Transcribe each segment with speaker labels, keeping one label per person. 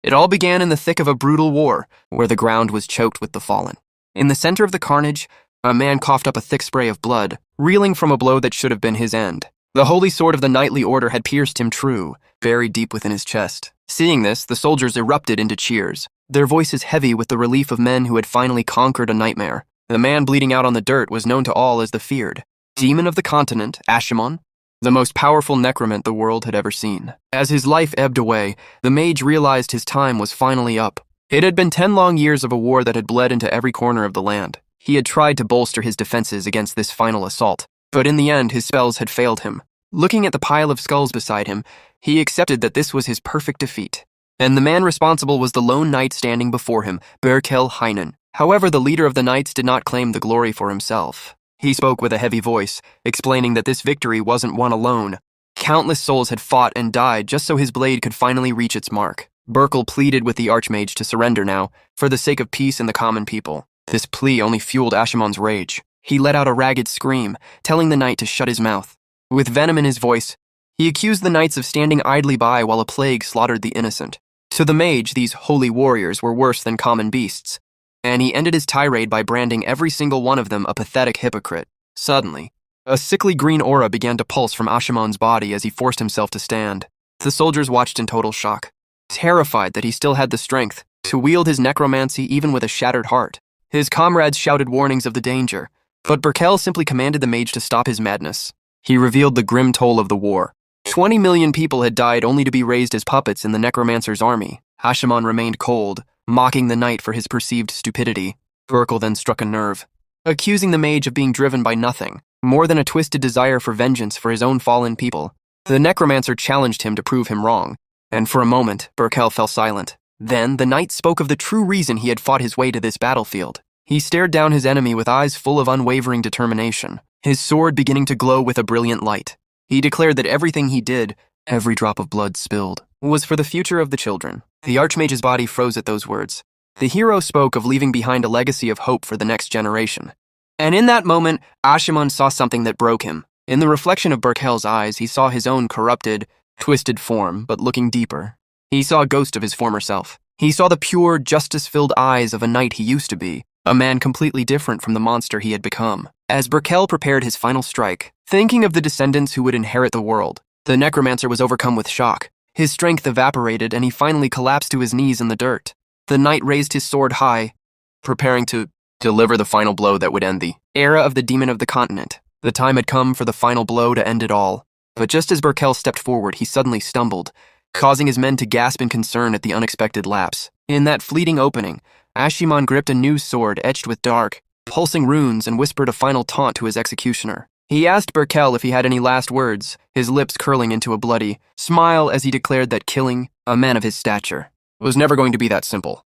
Speaker 1: It all began in the thick of a brutal war, where the ground was choked with the fallen. In the center of the carnage, a man coughed up a thick spray of blood, reeling from a blow that should have been his end. The holy sword of the knightly order had pierced him true, buried deep within his chest. Seeing this, the soldiers erupted into cheers, their voices heavy with the relief of men who had finally conquered a nightmare. The man bleeding out on the dirt was known to all as the feared demon of the continent, Ashimon, the most powerful necromant the world had ever seen. As his life ebbed away, the mage realized his time was finally up. It had been 10 long years of a war that had bled into every corner of the land. He had tried to bolster his defenses against this final assault, but in the end his spells had failed him. Looking at the pile of skulls beside him, he accepted that this was his perfect defeat. And the man responsible was the lone knight standing before him, Berkel Heinen. However, the leader of the knights did not claim the glory for himself. He spoke with a heavy voice, explaining that this victory wasn't won alone. Countless souls had fought and died just so his blade could finally reach its mark. Berkel pleaded with the archmage to surrender now, for the sake of peace and the common people. This plea only fueled Ashimon's rage. He let out a ragged scream, telling the knight to shut his mouth. With venom in his voice, he accused the knights of standing idly by while a plague slaughtered the innocent. To the mage, these holy warriors were worse than common beasts, and he ended his tirade by branding every single one of them a pathetic hypocrite. Suddenly, a sickly green aura began to pulse from Ashimon's body as he forced himself to stand. The soldiers watched in total shock, terrified that he still had the strength to wield his necromancy even with a shattered heart. His comrades shouted warnings of the danger, but Berkel simply commanded the mage to stop his madness. He revealed the grim toll of the war. 20 million people had died only to be raised as puppets in the Necromancer's army. Ashimon remained cold, mocking the knight for his perceived stupidity. Berkel then struck a nerve, accusing the mage of being driven by nothing, more than a twisted desire for vengeance for his own fallen people. The Necromancer challenged him to prove him wrong, and for a moment, Berkel fell silent. Then, the knight spoke of the true reason he had fought his way to this battlefield. He stared down his enemy with eyes full of unwavering determination, his sword beginning to glow with a brilliant light. He declared that everything he did, every drop of blood spilled, was for the future of the children. The archmage's body froze at those words. The hero spoke of leaving behind a legacy of hope for the next generation. And in that moment, Ashimon saw something that broke him. In the reflection of Berkel's eyes, he saw his own corrupted, twisted form, but looking deeper. He saw a ghost of his former self. He saw the pure, justice-filled eyes of a knight he used to be, a man completely different from the monster he had become. As Berkel prepared his final strike, thinking of the descendants who would inherit the world, the Necromancer was overcome with shock. His strength evaporated, and he finally collapsed to his knees in the dirt. The knight raised his sword high, preparing to deliver the final blow that would end the era of the demon of the continent. The time had come for the final blow to end it all. But just as Berkel stepped forward, he suddenly stumbled, causing his men to gasp in concern at the unexpected lapse. In that fleeting opening, Ashimon gripped a new sword etched with dark, pulsing runes and whispered a final taunt to his executioner. He asked Berkel if he had any last words, his lips curling into a bloody smile as he declared that killing a man of his stature was never going to be that simple.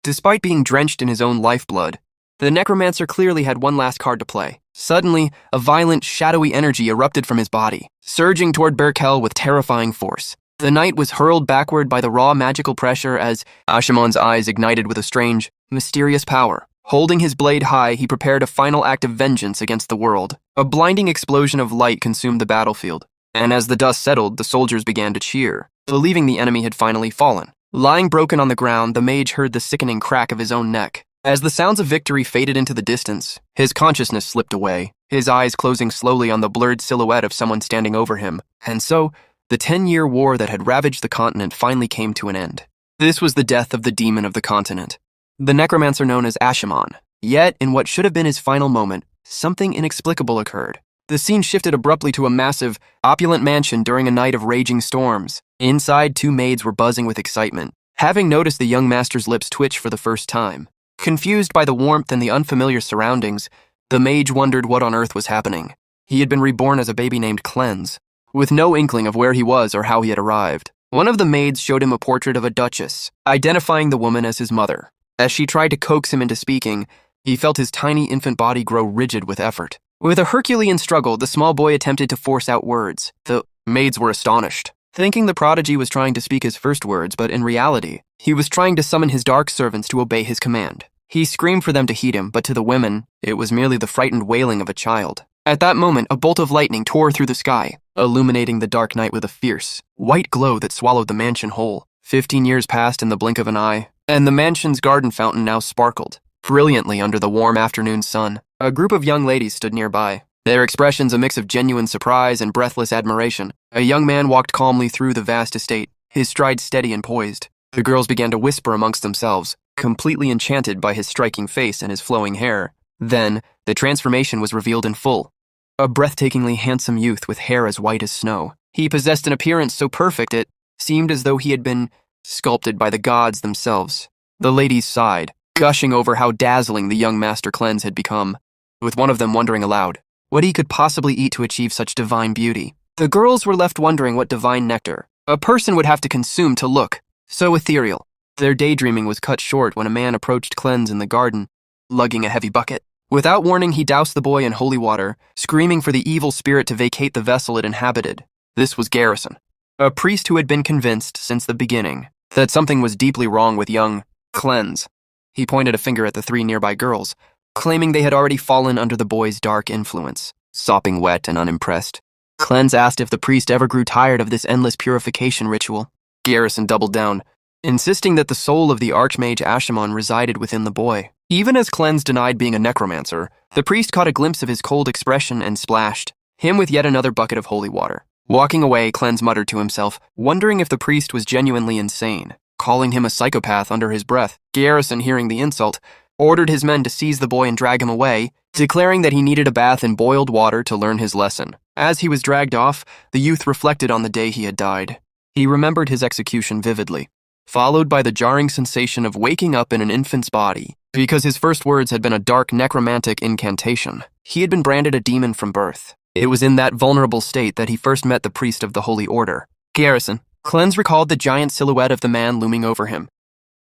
Speaker 1: Despite being drenched in his own lifeblood, the Necromancer clearly had one last card to play. Suddenly, a violent, shadowy energy erupted from his body, surging toward Berkel with terrifying force. The knight was hurled backward by the raw magical pressure as Ashimon's eyes ignited with a strange, mysterious power. Holding his blade high, he prepared a final act of vengeance against the world. A blinding explosion of light consumed the battlefield, and as the dust settled, the soldiers began to cheer, believing the enemy had finally fallen. Lying broken on the ground, the mage heard the sickening crack of his own neck. As the sounds of victory faded into the distance, his consciousness slipped away, his eyes closing slowly on the blurred silhouette of someone standing over him. And so, the 10-year war that had ravaged the continent finally came to an end. This was the death of the demon of the continent, the necromancer known as Ashimon. Yet, in what should have been his final moment, something inexplicable occurred. The scene shifted abruptly to a massive, opulent mansion during a night of raging storms. Inside, two maids were buzzing with excitement, having noticed the young master's lips twitch for the first time. Confused by the warmth and the unfamiliar surroundings, the mage wondered what on earth was happening. He had been reborn as a baby named Cleanse, with no inkling of where he was or how he had arrived. One of the maids showed him a portrait of a duchess, identifying the woman as his mother. As she tried to coax him into speaking, he felt his tiny infant body grow rigid with effort. With a Herculean struggle, the small boy attempted to force out words. The maids were astonished, thinking the prodigy was trying to speak his first words, but in reality, he was trying to summon his dark servants to obey his command. He screamed for them to heed him, but to the women, it was merely the frightened wailing of a child. At that moment, a bolt of lightning tore through the sky, illuminating the dark night with a fierce, white glow that swallowed the mansion whole. 15 years passed in the blink of an eye, and the mansion's garden fountain now sparkled brilliantly under the warm afternoon sun. A group of young ladies stood nearby, their expressions a mix of genuine surprise and breathless admiration. A young man walked calmly through the vast estate, his stride steady and poised. The girls began to whisper amongst themselves, completely enchanted by his striking face and his flowing hair. Then, the transformation was revealed in full. A breathtakingly handsome youth with hair as white as snow. He possessed an appearance so perfect it seemed as though he had been sculpted by the gods themselves. The ladies sighed, gushing over how dazzling the young Master Cleanse had become, with one of them wondering aloud what he could possibly eat to achieve such divine beauty. The girls were left wondering what divine nectar a person would have to consume to look so ethereal. Their daydreaming was cut short when a man approached Cleanse in the garden, lugging a heavy bucket. Without warning, he doused the boy in holy water, screaming for the evil spirit to vacate the vessel it inhabited. This was Garrison, a priest who had been convinced since the beginning that something was deeply wrong with young Cleanse. He pointed a finger at the 3 nearby girls, claiming they had already fallen under the boy's dark influence. Sopping wet and unimpressed, Cleanse asked if the priest ever grew tired of this endless purification ritual. Garrison doubled down, insisting that the soul of the Archmage Ashimon resided within the boy. Even as Cleanse denied being a necromancer, the priest caught a glimpse of his cold expression and splashed him with yet another bucket of holy water. Walking away, Cleanse muttered to himself, wondering if the priest was genuinely insane, calling him a psychopath under his breath. Garrison, hearing the insult, ordered his men to seize the boy and drag him away, declaring that he needed a bath in boiled water to learn his lesson. As he was dragged off, the youth reflected on the day he had died. He remembered his execution vividly, followed by the jarring sensation of waking up in an infant's body, because his first words had been a dark necromantic incantation. He had been branded a demon from birth. It was in that vulnerable state that he first met the priest of the Holy Order. Garrison. Cleanse recalled the giant silhouette of the man looming over him.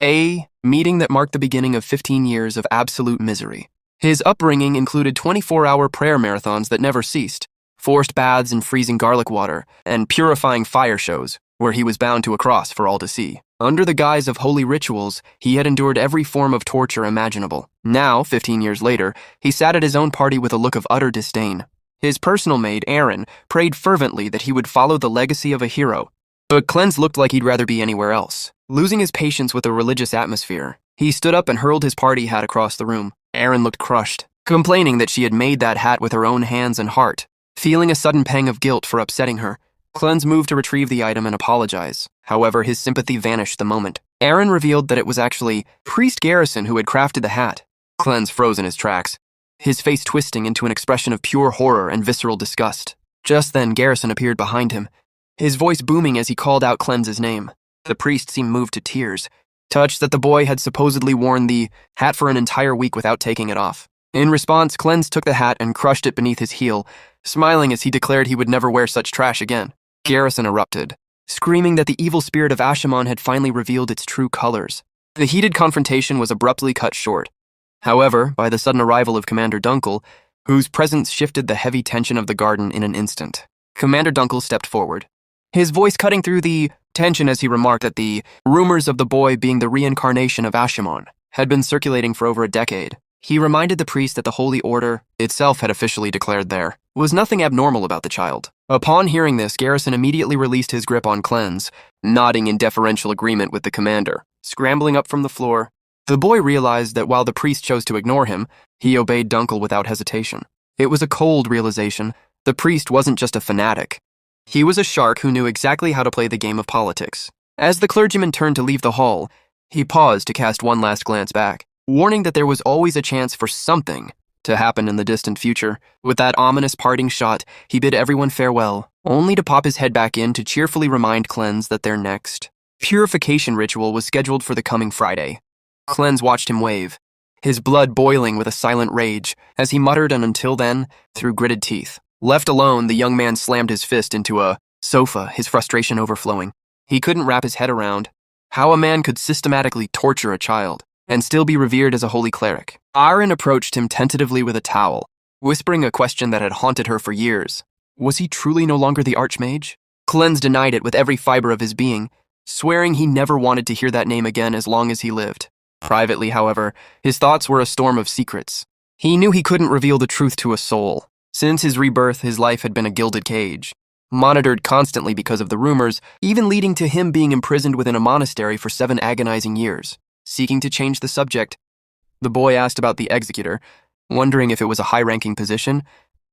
Speaker 1: A meeting that marked the beginning of 15 years of absolute misery. His upbringing included 24-hour prayer marathons that never ceased, forced baths in freezing garlic water, and purifying fire shows, where he was bound to a cross for all to see. Under the guise of holy rituals, he had endured every form of torture imaginable. Now, 15 years later, he sat at his own party with a look of utter disdain. His personal maid, Aaron, prayed fervently that he would follow the legacy of a hero, but Cleanse looked like he'd rather be anywhere else. Losing his patience with the religious atmosphere, he stood up and hurled his party hat across the room. Aaron looked crushed, complaining that she had made that hat with her own hands and heart. Feeling a sudden pang of guilt for upsetting her, Cleanse moved to retrieve the item and apologize. However, his sympathy vanished the moment Aaron revealed that it was actually Priest Garrison who had crafted the hat. Cleanse froze in his tracks, his face twisting into an expression of pure horror and visceral disgust. Just then, Garrison appeared behind him, his voice booming as he called out Cleanse's name. The priest seemed moved to tears, touched that the boy had supposedly worn the hat for an entire week without taking it off. In response, Cleanse took the hat and crushed it beneath his heel, smiling as he declared he would never wear such trash again. Garrison erupted, screaming that the evil spirit of Ashimon had finally revealed its true colors. The heated confrontation was abruptly cut short, however, by the sudden arrival of Commander Dunkel, whose presence shifted the heavy tension of the garden in an instant. Commander Dunkel stepped forward, his voice cutting through the tension as he remarked that the rumors of the boy being the reincarnation of Ashimon had been circulating for over a decade. He reminded the priest that the Holy Order itself had officially declared there was nothing abnormal about the child. Upon hearing this, Garrison immediately released his grip on Cleanse, nodding in deferential agreement with the commander. Scrambling up from the floor, the boy realized that while the priest chose to ignore him, he obeyed Dunkel without hesitation. It was a cold realization. The priest wasn't just a fanatic. He was a shark who knew exactly how to play the game of politics. As the clergyman turned to leave the hall, he paused to cast one last glance back, warning that there was always a chance for something to happen in the distant future. With that ominous parting shot, he bid everyone farewell, only to pop his head back in to cheerfully remind Cleanse that their next purification ritual was scheduled for the coming Friday. Cleanse watched him wave, his blood boiling with a silent rage, as he muttered an "until then" through gritted teeth. Left alone, the young man slammed his fist into a sofa, his frustration overflowing. He couldn't wrap his head around how a man could systematically torture a child and still be revered as a holy cleric. Aaron approached him tentatively with a towel, whispering a question that had haunted her for years. Was he truly no longer the Archmage? Cleanse denied it with every fiber of his being, swearing he never wanted to hear that name again as long as he lived. Privately, however, his thoughts were a storm of secrets. He knew he couldn't reveal the truth to a soul. Since his rebirth, his life had been a gilded cage, monitored constantly because of the rumors, even leading to him being imprisoned within a monastery for 7 agonizing years. Seeking to change the subject, the boy asked about the executor, wondering if it was a high-ranking position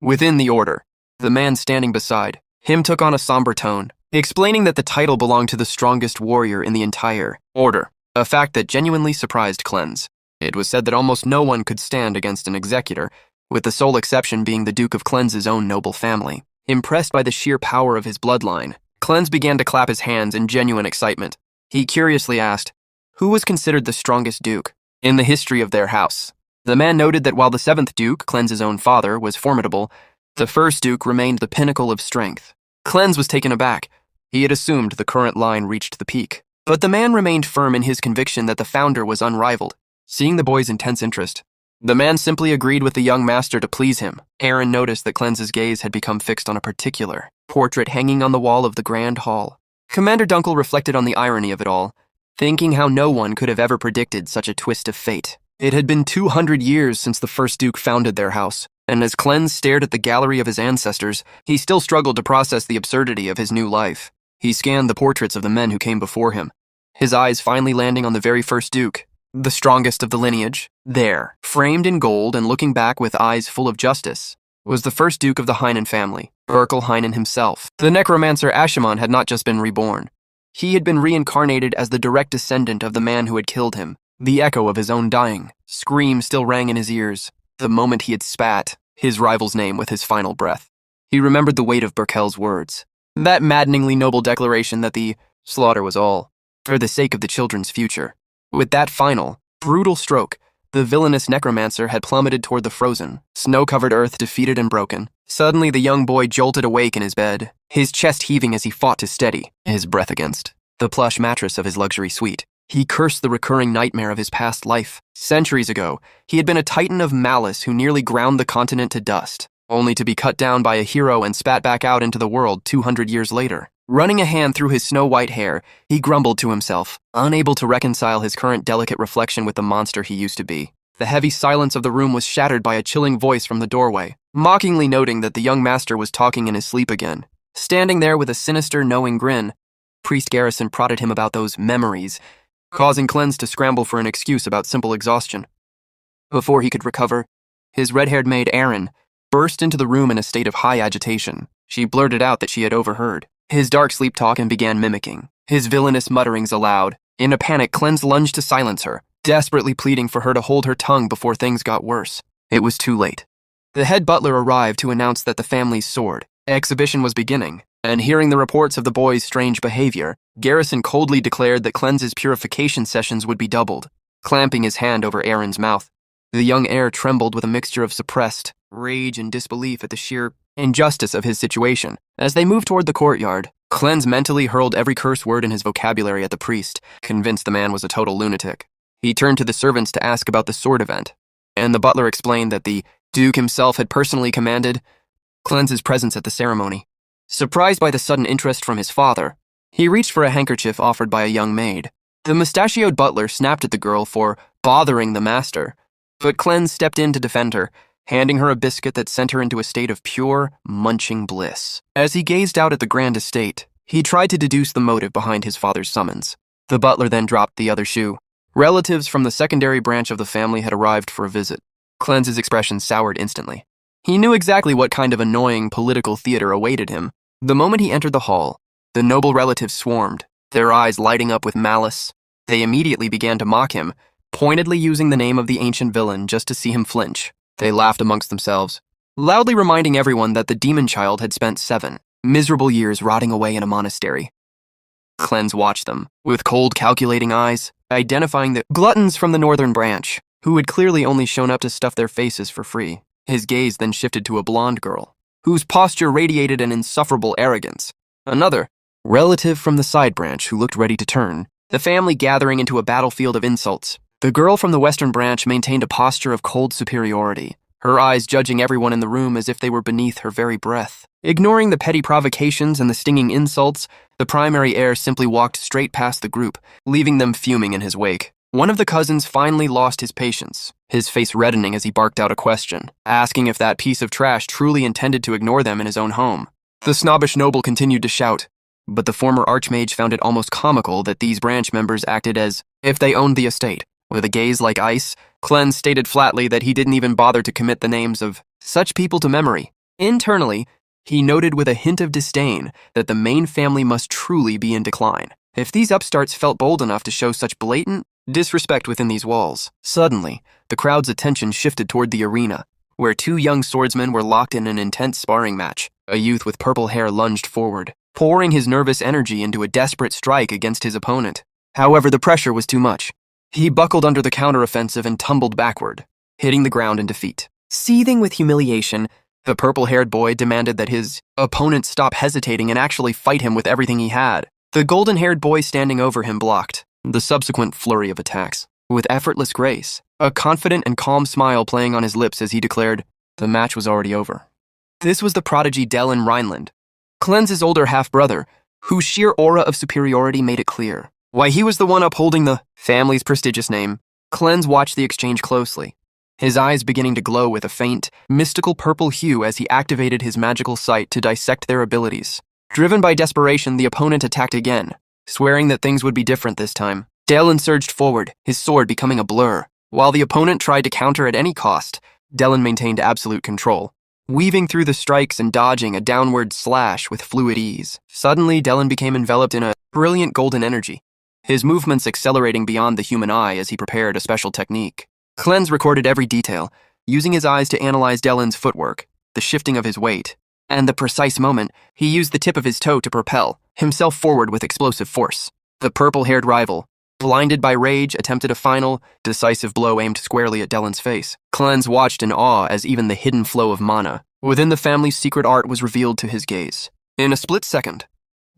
Speaker 1: within the order. The man standing beside him took on a somber tone, explaining that the title belonged to the strongest warrior in the entire order, a fact that genuinely surprised Cleanse. It was said that almost no one could stand against an executor, with the sole exception being the Duke of Cleanse's own noble family. Impressed by the sheer power of his bloodline, Cleanse began to clap his hands in genuine excitement. He curiously asked, who was considered the strongest duke in the history of their house? The man noted that while the 7th Duke, Cleanse's own father, was formidable, the 1st Duke remained the pinnacle of strength. Cleanse was taken aback. He had assumed the current line reached the peak. But the man remained firm in his conviction that the founder was unrivaled. Seeing the boy's intense interest, the man simply agreed with the young master to please him. Aaron noticed that Cleanse's gaze had become fixed on a particular portrait hanging on the wall of the Grand Hall. Commander Dunkel reflected on the irony of it all, thinking how no one could have ever predicted such a twist of fate. It had been 200 years since the 1st Duke founded their house, and as Cleanse stared at the gallery of his ancestors, he still struggled to process the absurdity of his new life. He scanned the portraits of the men who came before him, his eyes finally landing on the very 1st Duke, the strongest of the lineage. There, framed in gold and looking back with eyes full of justice, was the 1st Duke of the Heinen family, Berkel Heinen himself. The necromancer Ashimon had not just been reborn. He had been reincarnated as the direct descendant of the man who had killed him. The echo of his own dying scream still rang in his ears the moment he had spat his rival's name with his final breath. He remembered the weight of Berkel's words, that maddeningly noble declaration that the slaughter was all for the sake of the children's future. With that final, brutal stroke, the villainous necromancer had plummeted toward the frozen, snow-covered earth, defeated and broken. Suddenly the young boy jolted awake in his bed, his chest heaving as he fought to steady his breath against the plush mattress of his luxury suite. He cursed the recurring nightmare of his past life. Centuries ago, he had been a titan of malice who nearly ground the continent to dust, only to be cut down by a hero and spat back out into the world 200 years later. Running a hand through his snow-white hair, he grumbled to himself, unable to reconcile his current delicate reflection with the monster he used to be. The heavy silence of the room was shattered by a chilling voice from the doorway, mockingly noting that the young master was talking in his sleep again. Standing there with a sinister, knowing grin, Priest Garrison prodded him about those memories, causing Cleanse to scramble for an excuse about simple exhaustion. Before he could recover, his red-haired maid Erin burst into the room in a state of high agitation. She blurted out that she had overheard his dark sleep talk and began mimicking his villainous mutterings aloud. In a panic, Cleanse lunged to silence her, desperately pleading for her to hold her tongue before things got worse. It was too late. The head butler arrived to announce that the family's sword exhibition was beginning, and hearing the reports of the boy's strange behavior, Garrison coldly declared that Cleanse's purification sessions would be doubled, clamping his hand over Aaron's mouth. The young heir trembled with a mixture of suppressed rage and disbelief at the sheer injustice of his situation. As they moved toward the courtyard, Cleanse mentally hurled every curse word in his vocabulary at the priest, convinced the man was a total lunatic. He turned to the servants to ask about the sword event, and the butler explained that the Duke himself had personally commanded Cleanse's presence at the ceremony. Surprised by the sudden interest from his father, he reached for a handkerchief offered by a young maid. The mustachioed butler snapped at the girl for bothering the master, but Cleanse stepped in to defend her, handing her a biscuit that sent her into a state of pure, munching bliss. As he gazed out at the grand estate, he tried to deduce the motive behind his father's summons. The butler then dropped the other shoe. Relatives from the secondary branch of the family had arrived for a visit. Cleanse's expression soured instantly. He knew exactly what kind of annoying political theater awaited him. The moment he entered the hall, the noble relatives swarmed, their eyes lighting up with malice. They immediately began to mock him, pointedly using the name of the ancient villain just to see him flinch. They laughed amongst themselves, loudly reminding everyone that the demon child had spent 7 miserable years rotting away in a monastery. Cleanse watched them, with cold, calculating eyes, identifying the gluttons from the northern branch, who had clearly only shown up to stuff their faces for free. His gaze then shifted to a blonde girl, whose posture radiated an insufferable arrogance. Another relative from the side branch who looked ready to turn, the family gathering into a battlefield of insults. The girl from the western branch maintained a posture of cold superiority, her eyes judging everyone in the room as if they were beneath her very breath. Ignoring the petty provocations and the stinging insults, the primary heir simply walked straight past the group, leaving them fuming in his wake. One of the cousins finally lost his patience, his face reddening as he barked out a question, asking if that piece of trash truly intended to ignore them in his own home. The snobbish noble continued to shout, but the former archmage found it almost comical that these branch members acted as if they owned the estate. With a gaze like ice, Cleanse stated flatly that he didn't even bother to commit the names of such people to memory. Internally, he noted with a hint of disdain that the main family must truly be in decline. If these upstarts felt bold enough to show such blatant disrespect within these walls. Suddenly, the crowd's attention shifted toward the arena, where two young swordsmen were locked in an intense sparring match. A youth with purple hair lunged forward, pouring his nervous energy into a desperate strike against his opponent. However, the pressure was too much. He buckled under the counteroffensive and tumbled backward, hitting the ground in defeat. Seething with humiliation, the purple-haired boy demanded that his opponent stop hesitating and actually fight him with everything he had. The golden-haired boy standing over him blocked the subsequent flurry of attacks with effortless grace, a confident and calm smile playing on his lips as he declared the match was already over. This was the prodigy Dellen Rhineland, Cleanse's older half-brother, whose sheer aura of superiority made it clear why he was the one upholding the family's prestigious name. Cleanse watched the exchange closely, his eyes beginning to glow with a faint, mystical purple hue as he activated his magical sight to dissect their abilities. Driven by desperation, the opponent attacked again, swearing that things would be different this time. Dellen surged forward, his sword becoming a blur. While the opponent tried to counter at any cost, Dellen maintained absolute control, weaving through the strikes and dodging a downward slash with fluid ease. Suddenly, Dellen became enveloped in a brilliant golden energy, his movements accelerating beyond the human eye as he prepared a special technique. Cleanse recorded every detail, using his eyes to analyze Dellen's footwork, the shifting of his weight, and the precise moment he used the tip of his toe to propel himself forward with explosive force. The purple-haired rival, blinded by rage, attempted a final, decisive blow aimed squarely at Dellen's face. Cleanse watched in awe as even the hidden flow of mana within the family's secret art was revealed to his gaze. In a split second,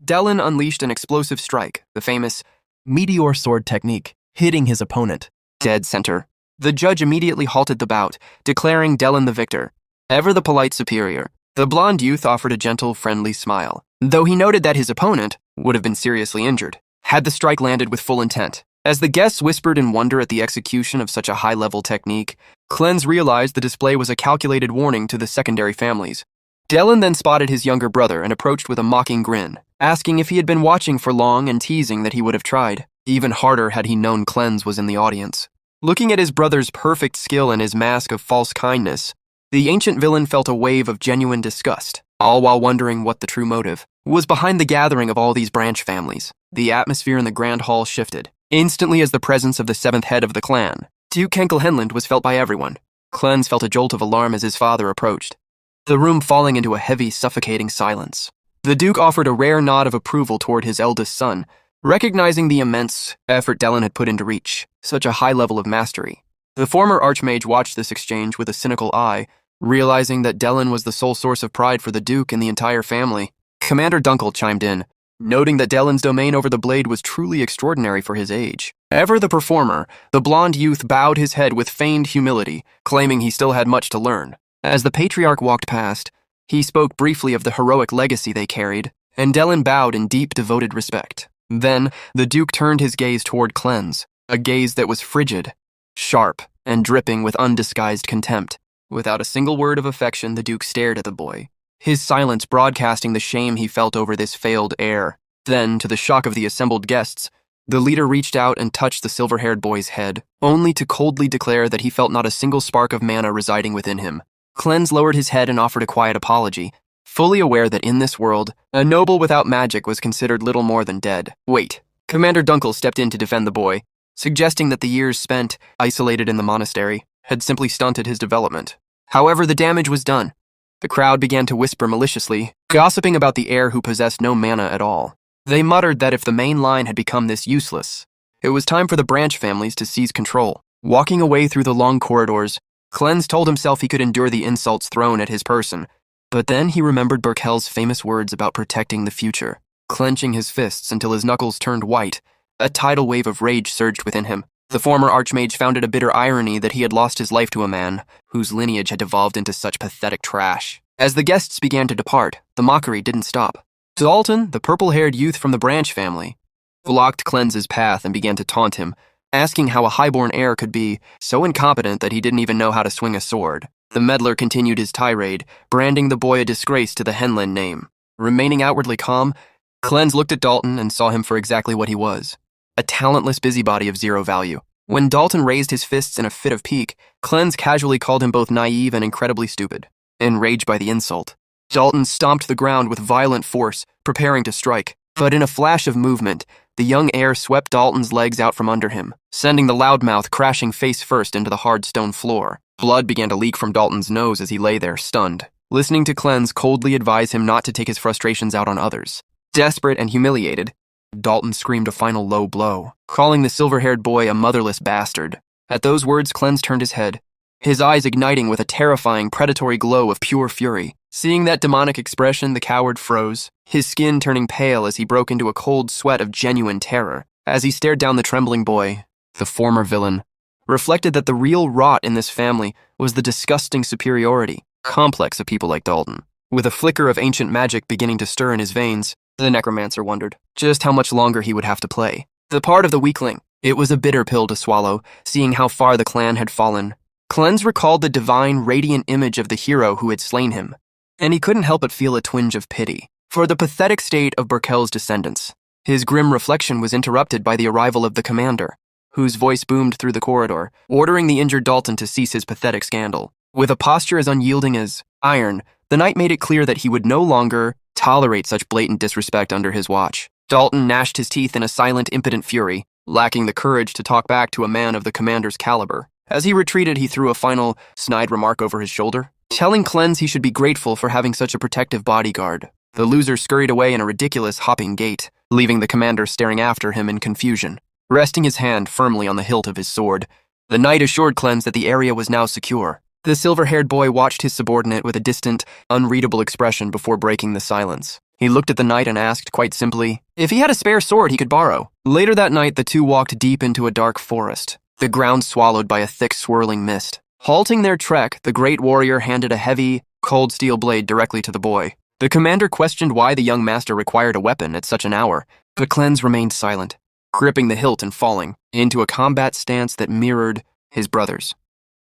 Speaker 1: Dellen unleashed an explosive strike, the famous meteor sword technique, hitting his opponent dead center. The judge immediately halted the bout, declaring Dellen the victor, ever the polite superior. The blonde youth offered a gentle, friendly smile, though he noted that his opponent would have been seriously injured had the strike landed with full intent. As the guests whispered in wonder at the execution of such a high-level technique, Cleanse realized the display was a calculated warning to the secondary families. Dellen then spotted his younger brother and approached with a mocking grin, asking if he had been watching for long and teasing that he would have tried. Even harder had he known Cleanse was in the audience. Looking at his brother's perfect skill and his mask of false kindness, the ancient villain felt a wave of genuine disgust, all while wondering what the true motive was behind the gathering of all these branch families. The atmosphere in the grand hall shifted, instantly as the presence of the seventh head of the clan, Duke Kenkelhenland, was felt by everyone. Cleanse felt a jolt of alarm as his father approached, the room falling into a heavy, suffocating silence. The Duke offered a rare nod of approval toward his eldest son, recognizing the immense effort Dellen had put into reach such a high level of mastery. The former archmage watched this exchange with a cynical eye, realizing that Dellen was the sole source of pride for the Duke and the entire family. Commander Dunkel chimed in, noting that Dellen's domain over the blade was truly extraordinary for his age. Ever the performer, the blonde youth bowed his head with feigned humility, claiming he still had much to learn. As the patriarch walked past, he spoke briefly of the heroic legacy they carried, and Dellen bowed in deep, devoted respect. Then, the Duke turned his gaze toward Cleanse, a gaze that was frigid, sharp, and dripping with undisguised contempt. Without a single word of affection, the Duke stared at the boy, his silence broadcasting the shame he felt over this failed heir. Then, to the shock of the assembled guests, the leader reached out and touched the silver-haired boy's head, only to coldly declare that he felt not a single spark of mana residing within him. Cleanse lowered his head and offered a quiet apology, fully aware that in this world, a noble without magic was considered little more than dead. Wait. Commander Dunkel stepped in to defend the boy, suggesting that the years spent isolated in the monastery had simply stunted his development. However, the damage was done. The crowd began to whisper maliciously, gossiping about the heir who possessed no mana at all. They muttered that if the main line had become this useless, it was time for the branch families to seize control. Walking away through the long corridors, Cleanse told himself he could endure the insults thrown at his person, but then he remembered Burkel's famous words about protecting the future. Clenching his fists until his knuckles turned white, a tidal wave of rage surged within him. The former archmage found it a bitter irony that he had lost his life to a man whose lineage had devolved into such pathetic trash. As the guests began to depart, the mockery didn't stop. Dalton, the purple-haired youth from the Branch family, blocked Cleanse's path and began to taunt him, asking how a highborn heir could be so incompetent that he didn't even know how to swing a sword. The meddler continued his tirade, branding the boy a disgrace to the Henlin name. Remaining outwardly calm, Cleanse looked at Dalton and saw him for exactly what he was, a talentless busybody of zero value. When Dalton raised his fists in a fit of pique, Cleanse casually called him both naive and incredibly stupid. Enraged by the insult, Dalton stomped the ground with violent force, preparing to strike. But in a flash of movement, the young heir swept Dalton's legs out from under him, sending the loudmouth crashing face first into the hard stone floor. Blood began to leak from Dalton's nose as he lay there, stunned, listening to Cleanse coldly advise him not to take his frustrations out on others. Desperate and humiliated, Dalton screamed a final low blow, calling the silver-haired boy a motherless bastard. At those words, Cleanse turned his head, his eyes igniting with a terrifying, predatory glow of pure fury. Seeing that demonic expression, the coward froze, his skin turning pale as he broke into a cold sweat of genuine terror. As he stared down the trembling boy, the former villain reflected that the real rot in this family was the disgusting superiority complex of people like Dalton. With a flicker of ancient magic beginning to stir in his veins, the Necromancer wondered just how much longer he would have to play the part of the weakling. It was a bitter pill to swallow, seeing how far the clan had fallen. Cleanse recalled the divine, radiant image of the hero who had slain him, and he couldn't help but feel a twinge of pity for the pathetic state of Burkel's descendants. His grim reflection was interrupted by the arrival of the commander, whose voice boomed through the corridor, ordering the injured Dalton to cease his pathetic scandal. With a posture as unyielding as iron, the knight made it clear that he would no longer tolerate such blatant disrespect under his watch. Dalton gnashed his teeth in a silent, impotent fury, lacking the courage to talk back to a man of the commander's caliber. As he retreated, he threw a final, snide remark over his shoulder, telling Cleanse he should be grateful for having such a protective bodyguard. The loser scurried away in a ridiculous hopping gait, leaving the commander staring after him in confusion. Resting his hand firmly on the hilt of his sword, the knight assured Cleanse that the area was now secure. The silver-haired boy watched his subordinate with a distant, unreadable expression before breaking the silence. He looked at the knight and asked, quite simply, if he had a spare sword he could borrow. Later that night, the two walked deep into a dark forest, the ground swallowed by a thick, swirling mist. Halting their trek, the great warrior handed a heavy, cold steel blade directly to the boy. The commander questioned why the young master required a weapon at such an hour, but Cleanse remained silent, gripping the hilt and falling into a combat stance that mirrored his brother's.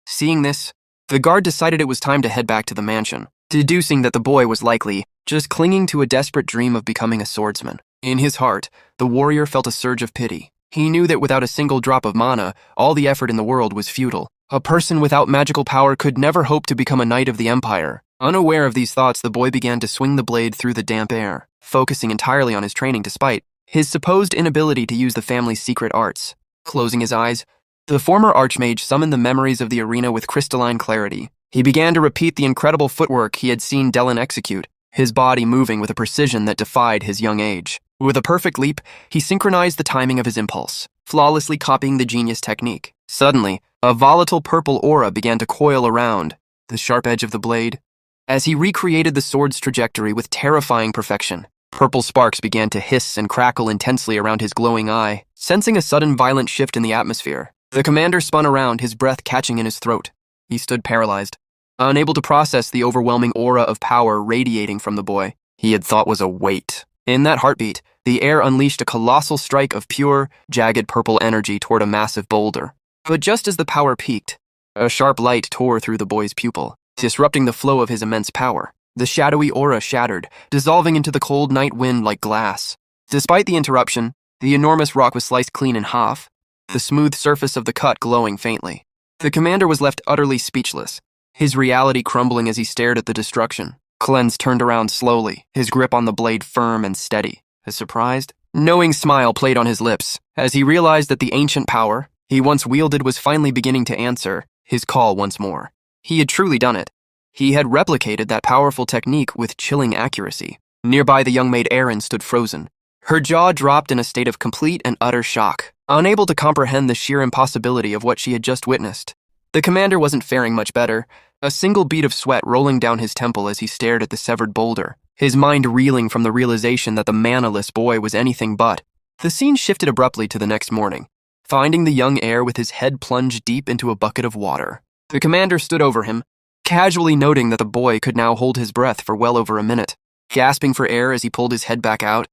Speaker 1: Seeing this, the guard decided it was time to head back to the mansion, deducing that the boy was likely just clinging to a desperate dream of becoming a swordsman. In his heart, the warrior felt a surge of pity. He knew that without a single drop of mana, all the effort in the world was futile. A person without magical power could never hope to become a knight of the Empire. Unaware of these thoughts, the boy began to swing the blade through the damp air, focusing entirely on his training despite his supposed inability to use the family's secret arts. Closing his eyes, the former archmage summoned the memories of the arena with crystalline clarity. He began to repeat the incredible footwork he had seen Dellen execute, his body moving with a precision that defied his young age. With a perfect leap, he synchronized the timing of his impulse, flawlessly copying the genius technique. Suddenly, a volatile purple aura began to coil around the sharp edge of the blade. As he recreated the sword's trajectory with terrifying perfection, purple sparks began to hiss and crackle intensely around his glowing eye. Sensing a sudden violent shift in the atmosphere, the commander spun around, his breath catching in his throat. He stood paralyzed, unable to process the overwhelming aura of power radiating from the boy he had thought was a weight. In that heartbeat, the air unleashed a colossal strike of pure, jagged purple energy toward a massive boulder. But just as the power peaked, a sharp light tore through the boy's pupil, disrupting the flow of his immense power. The shadowy aura shattered, dissolving into the cold night wind like glass. Despite the interruption, the enormous rock was sliced clean in half, the smooth surface of the cut glowing faintly. The commander was left utterly speechless, his reality crumbling as he stared at the destruction. Cleanse turned around slowly, his grip on the blade firm and steady. A surprised, knowing smile played on his lips as he realized that the ancient power he once wielded was finally beginning to answer his call once more. He had truly done it. He had replicated that powerful technique with chilling accuracy. Nearby, the young maid Erin stood frozen, her jaw dropped in a state of complete and utter shock, unable to comprehend the sheer impossibility of what she had just witnessed. The commander wasn't faring much better, a single bead of sweat rolling down his temple as he stared at the severed boulder, his mind reeling from the realization that the manaless boy was anything but. The scene shifted abruptly to the next morning, finding the young heir with his head plunged deep into a bucket of water. The commander stood over him, casually noting that the boy could now hold his breath for well over a minute. Gasping for air as he pulled his head back out,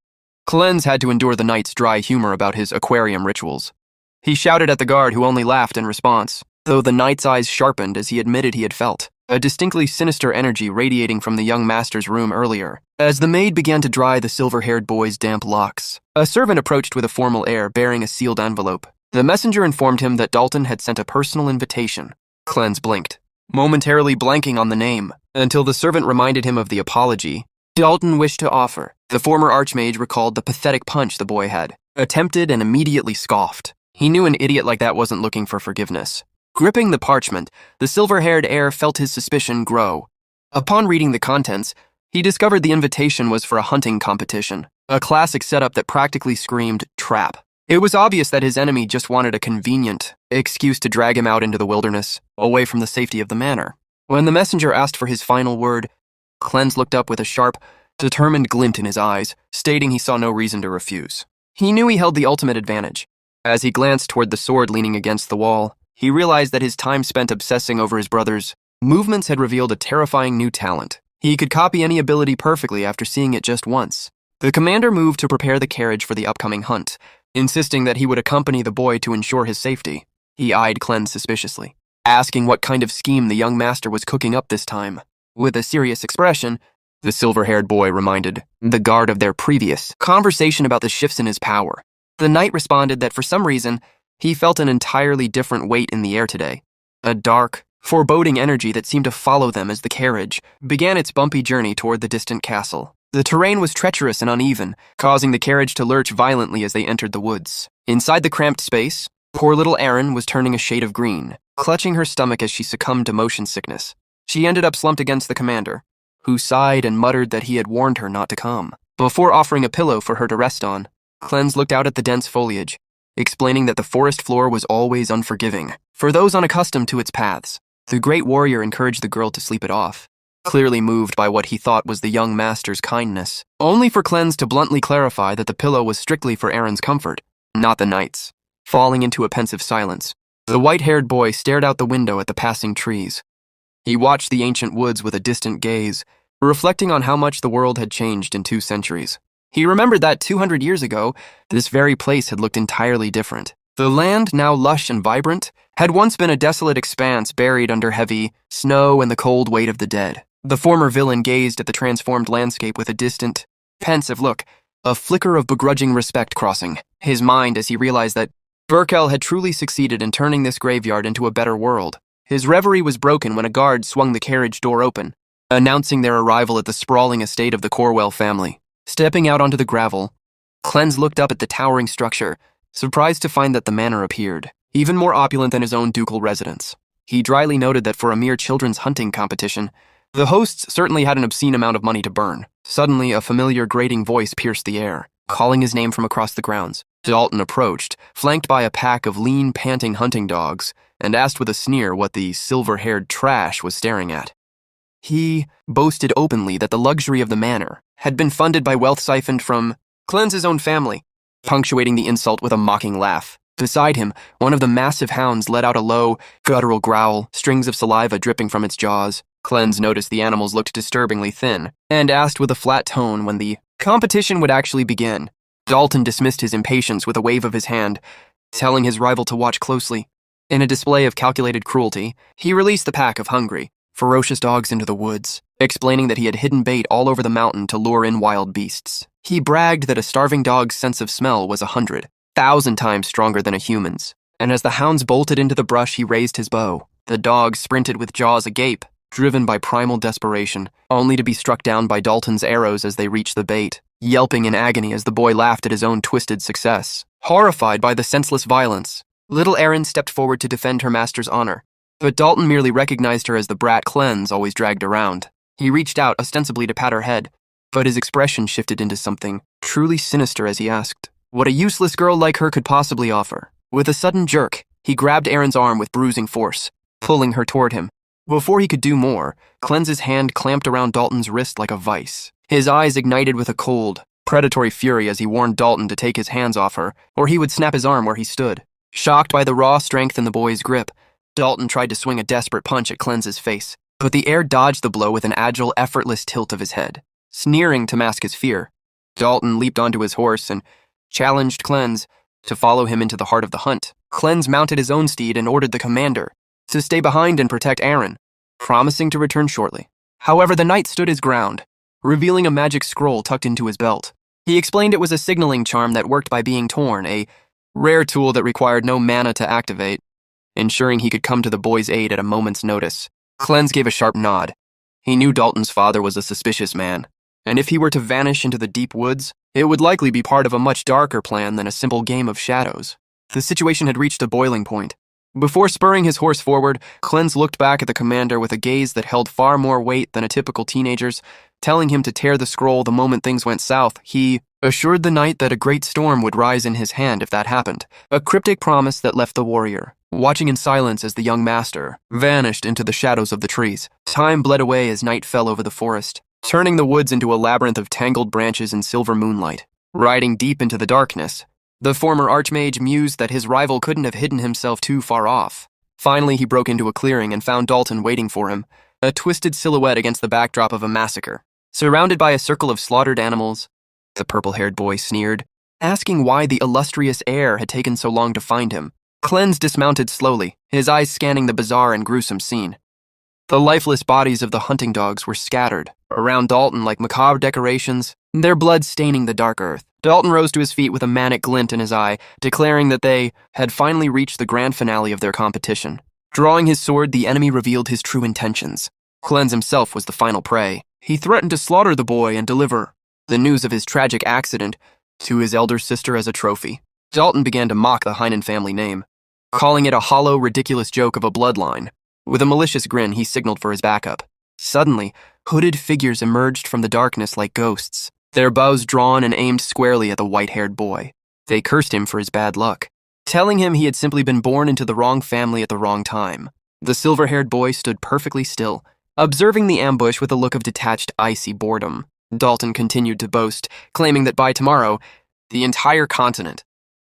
Speaker 1: Cleanse had to endure the knight's dry humor about his aquarium rituals. He shouted at the guard, who only laughed in response, though the knight's eyes sharpened as he admitted he had felt a distinctly sinister energy radiating from the young master's room earlier. As the maid began to dry the silver-haired boy's damp locks, a servant approached with a formal air bearing a sealed envelope. The messenger informed him that Dalton had sent a personal invitation. Cleanse blinked, momentarily blanking on the name, until the servant reminded him of the apology Dalton wished to offer. The former archmage recalled the pathetic punch the boy had attempted and immediately scoffed. He knew an idiot like that wasn't looking for forgiveness. Gripping the parchment, the silver-haired heir felt his suspicion grow. Upon reading the contents, he discovered the invitation was for a hunting competition, a classic setup that practically screamed trap. It was obvious that his enemy just wanted a convenient excuse to drag him out into the wilderness, away from the safety of the manor. When the messenger asked for his final word, Cleanse looked up with a sharp, determined glint in his eyes, stating he saw no reason to refuse. He knew he held the ultimate advantage. As he glanced toward the sword leaning against the wall, he realized that his time spent obsessing over his brother's movements had revealed a terrifying new talent. He could copy any ability perfectly after seeing it just once. The commander moved to prepare the carriage for the upcoming hunt, insisting that he would accompany the boy to ensure his safety. He eyed Cleanse suspiciously, asking what kind of scheme the young master was cooking up this time. With a serious expression, the silver-haired boy reminded the guard of their previous conversation about the shifts in his power. The knight responded that for some reason, he felt an entirely different weight in the air today, a dark, foreboding energy that seemed to follow them as the carriage began its bumpy journey toward the distant castle. The terrain was treacherous and uneven, causing the carriage to lurch violently as they entered the woods. Inside the cramped space, poor little Erin was turning a shade of green, clutching her stomach as she succumbed to motion sickness. She ended up slumped against the commander, who sighed and muttered that he had warned her not to come. Before offering a pillow for her to rest on, Cleanse looked out at the dense foliage, explaining that the forest floor was always unforgiving for those unaccustomed to its paths. The great warrior encouraged the girl to sleep it off, clearly moved by what he thought was the young master's kindness, only for Cleanse to bluntly clarify that the pillow was strictly for Erin's comfort, not the knight's. Falling into a pensive silence, the white-haired boy stared out the window at the passing trees. He watched the ancient woods with a distant gaze, reflecting on how much the world had changed in 2 centuries. He remembered that 200 years ago, this very place had looked entirely different. The land, now lush and vibrant, had once been a desolate expanse buried under heavy snow and the cold weight of the dead. The former villain gazed at the transformed landscape with a distant, pensive look, a flicker of begrudging respect crossing his mind as he realized that Burkel had truly succeeded in turning this graveyard into a better world. His reverie was broken when a guard swung the carriage door open, announcing their arrival at the sprawling estate of the Corwell family. Stepping out onto the gravel, Cleanse looked up at the towering structure, surprised to find that the manor appeared even more opulent than his own ducal residence. He dryly noted that for a mere children's hunting competition, the hosts certainly had an obscene amount of money to burn. Suddenly, a familiar grating voice pierced the air, calling his name from across the grounds. Dalton approached, flanked by a pack of lean, panting hunting dogs, and asked with a sneer what the silver-haired trash was staring at. He boasted openly that the luxury of the manor had been funded by wealth siphoned from Cleanse's own family, punctuating the insult with a mocking laugh. Beside him, one of the massive hounds let out a low, guttural growl, strings of saliva dripping from its jaws. Cleanse noticed the animals looked disturbingly thin, and asked with a flat tone when the competition would actually begin. Dalton dismissed his impatience with a wave of his hand, telling his rival to watch closely. In a display of calculated cruelty, he released the pack of hungry, ferocious dogs into the woods, explaining that he had hidden bait all over the mountain to lure in wild beasts. He bragged that a starving dog's sense of smell was 100,000 times stronger than a human's, and as the hounds bolted into the brush, he raised his bow. The dogs sprinted with jaws agape, driven by primal desperation, only to be struck down by Dalton's arrows as they reached the bait, yelping in agony as the boy laughed at his own twisted success. Horrified by the senseless violence, little Erin stepped forward to defend her master's honor, but Dalton merely recognized her as the brat Cleanse always dragged around. He reached out ostensibly to pat her head, but his expression shifted into something truly sinister as he asked what a useless girl like her could possibly offer. With a sudden jerk, he grabbed Erin's arm with bruising force, pulling her toward him. Before he could do more, Cleanse's hand clamped around Dalton's wrist like a vice. His eyes ignited with a cold, predatory fury as he warned Dalton to take his hands off her, or he would snap his arm where he stood. Shocked by the raw strength in the boy's grip, Dalton tried to swing a desperate punch at Cleanse's face, but the heir dodged the blow with an agile, effortless tilt of his head. Sneering to mask his fear, Dalton leaped onto his horse and challenged Cleanse to follow him into the heart of the hunt. Cleanse mounted his own steed and ordered the commander to stay behind and protect Erin. promising to return shortly. However, the knight stood his ground, revealing a magic scroll tucked into his belt. He explained it was a signaling charm that worked by being torn, a rare tool that required no mana to activate, ensuring he could come to the boy's aid at a moment's notice. Cleanse gave a sharp nod. He knew Dalton's father was a suspicious man, and if he were to vanish into the deep woods, it would likely be part of a much darker plan than a simple game of shadows. The situation had reached a boiling point. Before spurring his horse forward, Cleanse looked back at the commander with a gaze that held far more weight than a typical teenager's, telling him to tear the scroll the moment things went south. He assured the knight that a great storm would rise in his hand if that happened, a cryptic promise that left the warrior watching in silence as the young master vanished into the shadows of the trees. Time bled away as night fell over the forest, turning the woods into a labyrinth of tangled branches and silver moonlight. Riding deep into the darkness, the former archmage mused that his rival couldn't have hidden himself too far off. Finally, he broke into a clearing and found Dalton waiting for him, a twisted silhouette against the backdrop of a massacre. Surrounded by a circle of slaughtered animals, the purple-haired boy sneered, asking why the illustrious heir had taken so long to find him. Cleanse dismounted slowly, his eyes scanning the bizarre and gruesome scene. The lifeless bodies of the hunting dogs were scattered around Dalton like macabre decorations, their blood staining the dark earth. Dalton rose to his feet with a manic glint in his eye, declaring that they had finally reached the grand finale of their competition. Drawing his sword, the enemy revealed his true intentions. Cleanse himself was the final prey. He threatened to slaughter the boy and deliver the news of his tragic accident to his elder sister as a trophy. Dalton began to mock the Heinen family name, calling it a hollow, ridiculous joke of a bloodline. With a malicious grin, he signaled for his backup. Suddenly, hooded figures emerged from the darkness like ghosts, their bows drawn and aimed squarely at the white-haired boy. They cursed him for his bad luck, telling him he had simply been born into the wrong family at the wrong time. The silver-haired boy stood perfectly still, observing the ambush with a look of detached, icy boredom. Dalton continued to boast, claiming that by tomorrow, the entire continent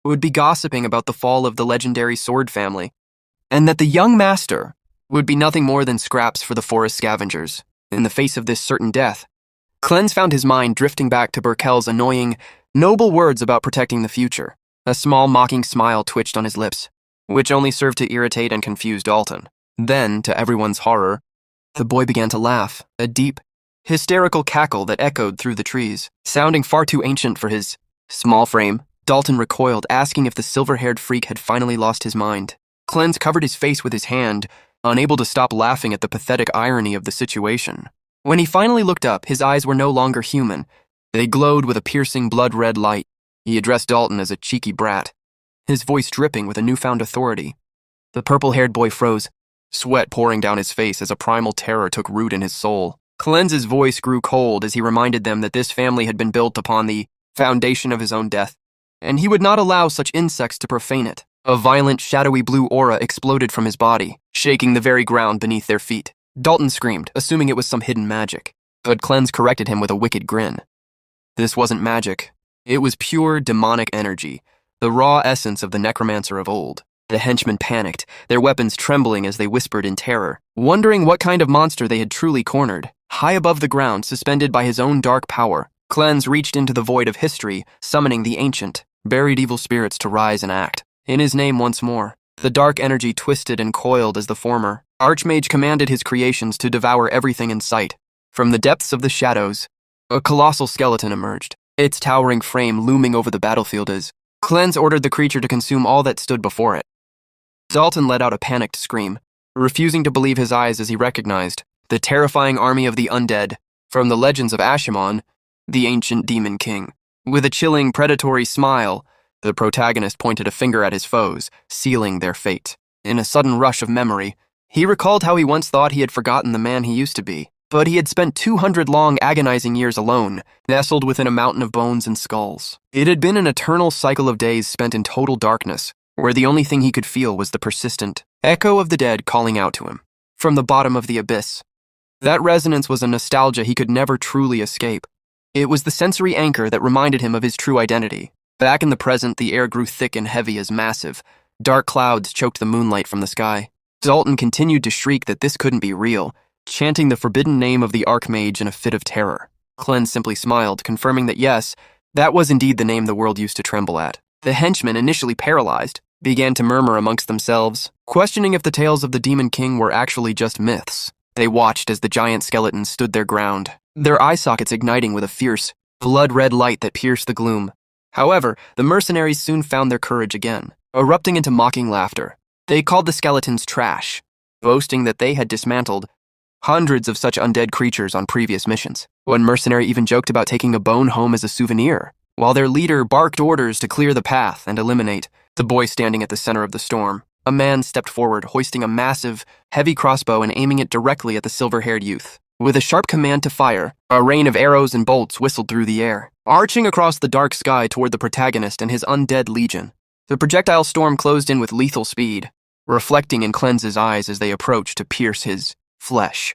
Speaker 1: would be gossiping about the fall of the legendary sword family, and that the young master would be nothing more than scraps for the forest scavengers. In the face of this certain death, Cleanse found his mind drifting back to Burkell's annoying, noble words about protecting the future. A small mocking smile twitched on his lips, which only served to irritate and confuse Dalton. Then, to everyone's horror, the boy began to laugh, a deep, hysterical cackle that echoed through the trees. Sounding far too ancient for his small frame, Dalton recoiled, asking if the silver-haired freak had finally lost his mind. Cleanse covered his face with his hand, unable to stop laughing at the pathetic irony of the situation. When he finally looked up, his eyes were no longer human. They glowed with a piercing blood-red light. He addressed Dalton as a cheeky brat, his voice dripping with a newfound authority. The purple-haired boy froze, sweat pouring down his face as a primal terror took root in his soul. Cleanse's voice grew cold as he reminded them that this family had been built upon the foundation of his own death, and he would not allow such insects to profane it. A violent, shadowy blue aura exploded from his body, shaking the very ground beneath their feet. Dalton screamed, assuming it was some hidden magic, but Cleanse corrected him with a wicked grin. This wasn't magic. It was pure, demonic energy, the raw essence of the necromancer of old. The henchmen panicked, their weapons trembling as they whispered in terror, wondering what kind of monster they had truly cornered. High above the ground, suspended by his own dark power, Cleanse reached into the void of history, summoning the ancient, buried evil spirits to rise and act. In his name once more, the dark energy twisted and coiled as the former archmage commanded his creations to devour everything in sight. From the depths of the shadows, a colossal skeleton emerged, its towering frame looming over the battlefield as Cleanse ordered the creature to consume all that stood before it. Dalton let out a panicked scream, refusing to believe his eyes as he recognized the terrifying army of the Undead from the legends of Ashimon, the ancient demon king. With a chilling, predatory smile, the protagonist pointed a finger at his foes, sealing their fate. In a sudden rush of memory, he recalled how he once thought he had forgotten the man he used to be, but he had spent 200 long, agonizing years alone, nestled within a mountain of bones and skulls. It had been an eternal cycle of days spent in total darkness, where the only thing he could feel was the persistent echo of the dead calling out to him from the bottom of the abyss. That resonance was a nostalgia he could never truly escape. It was the sensory anchor that reminded him of his true identity. Back in the present, the air grew thick and heavy as massive. Dark clouds choked the moonlight from the sky. Dalton continued to shriek that this couldn't be real, chanting the forbidden name of the archmage in a fit of terror. Cleanse simply smiled, confirming that yes, that was indeed the name the world used to tremble at. The henchmen, initially paralyzed, began to murmur amongst themselves, questioning if the tales of the Demon King were actually just myths. They watched as the giant skeletons stood their ground, their eye sockets igniting with a fierce, blood-red light that pierced the gloom. However, the mercenaries soon found their courage again, erupting into mocking laughter. They called the skeletons trash, boasting that they had dismantled hundreds of such undead creatures on previous missions. One mercenary even joked about taking a bone home as a souvenir, while their leader barked orders to clear the path and eliminate the boy standing at the center of the storm. A man stepped forward, hoisting a massive, heavy crossbow and aiming it directly at the silver-haired youth. With a sharp command to fire, a rain of arrows and bolts whistled through the air, arching across the dark sky toward the protagonist and his undead legion. The projectile storm closed in with lethal speed, reflecting in Cleanse's eyes as they approached to pierce his flesh.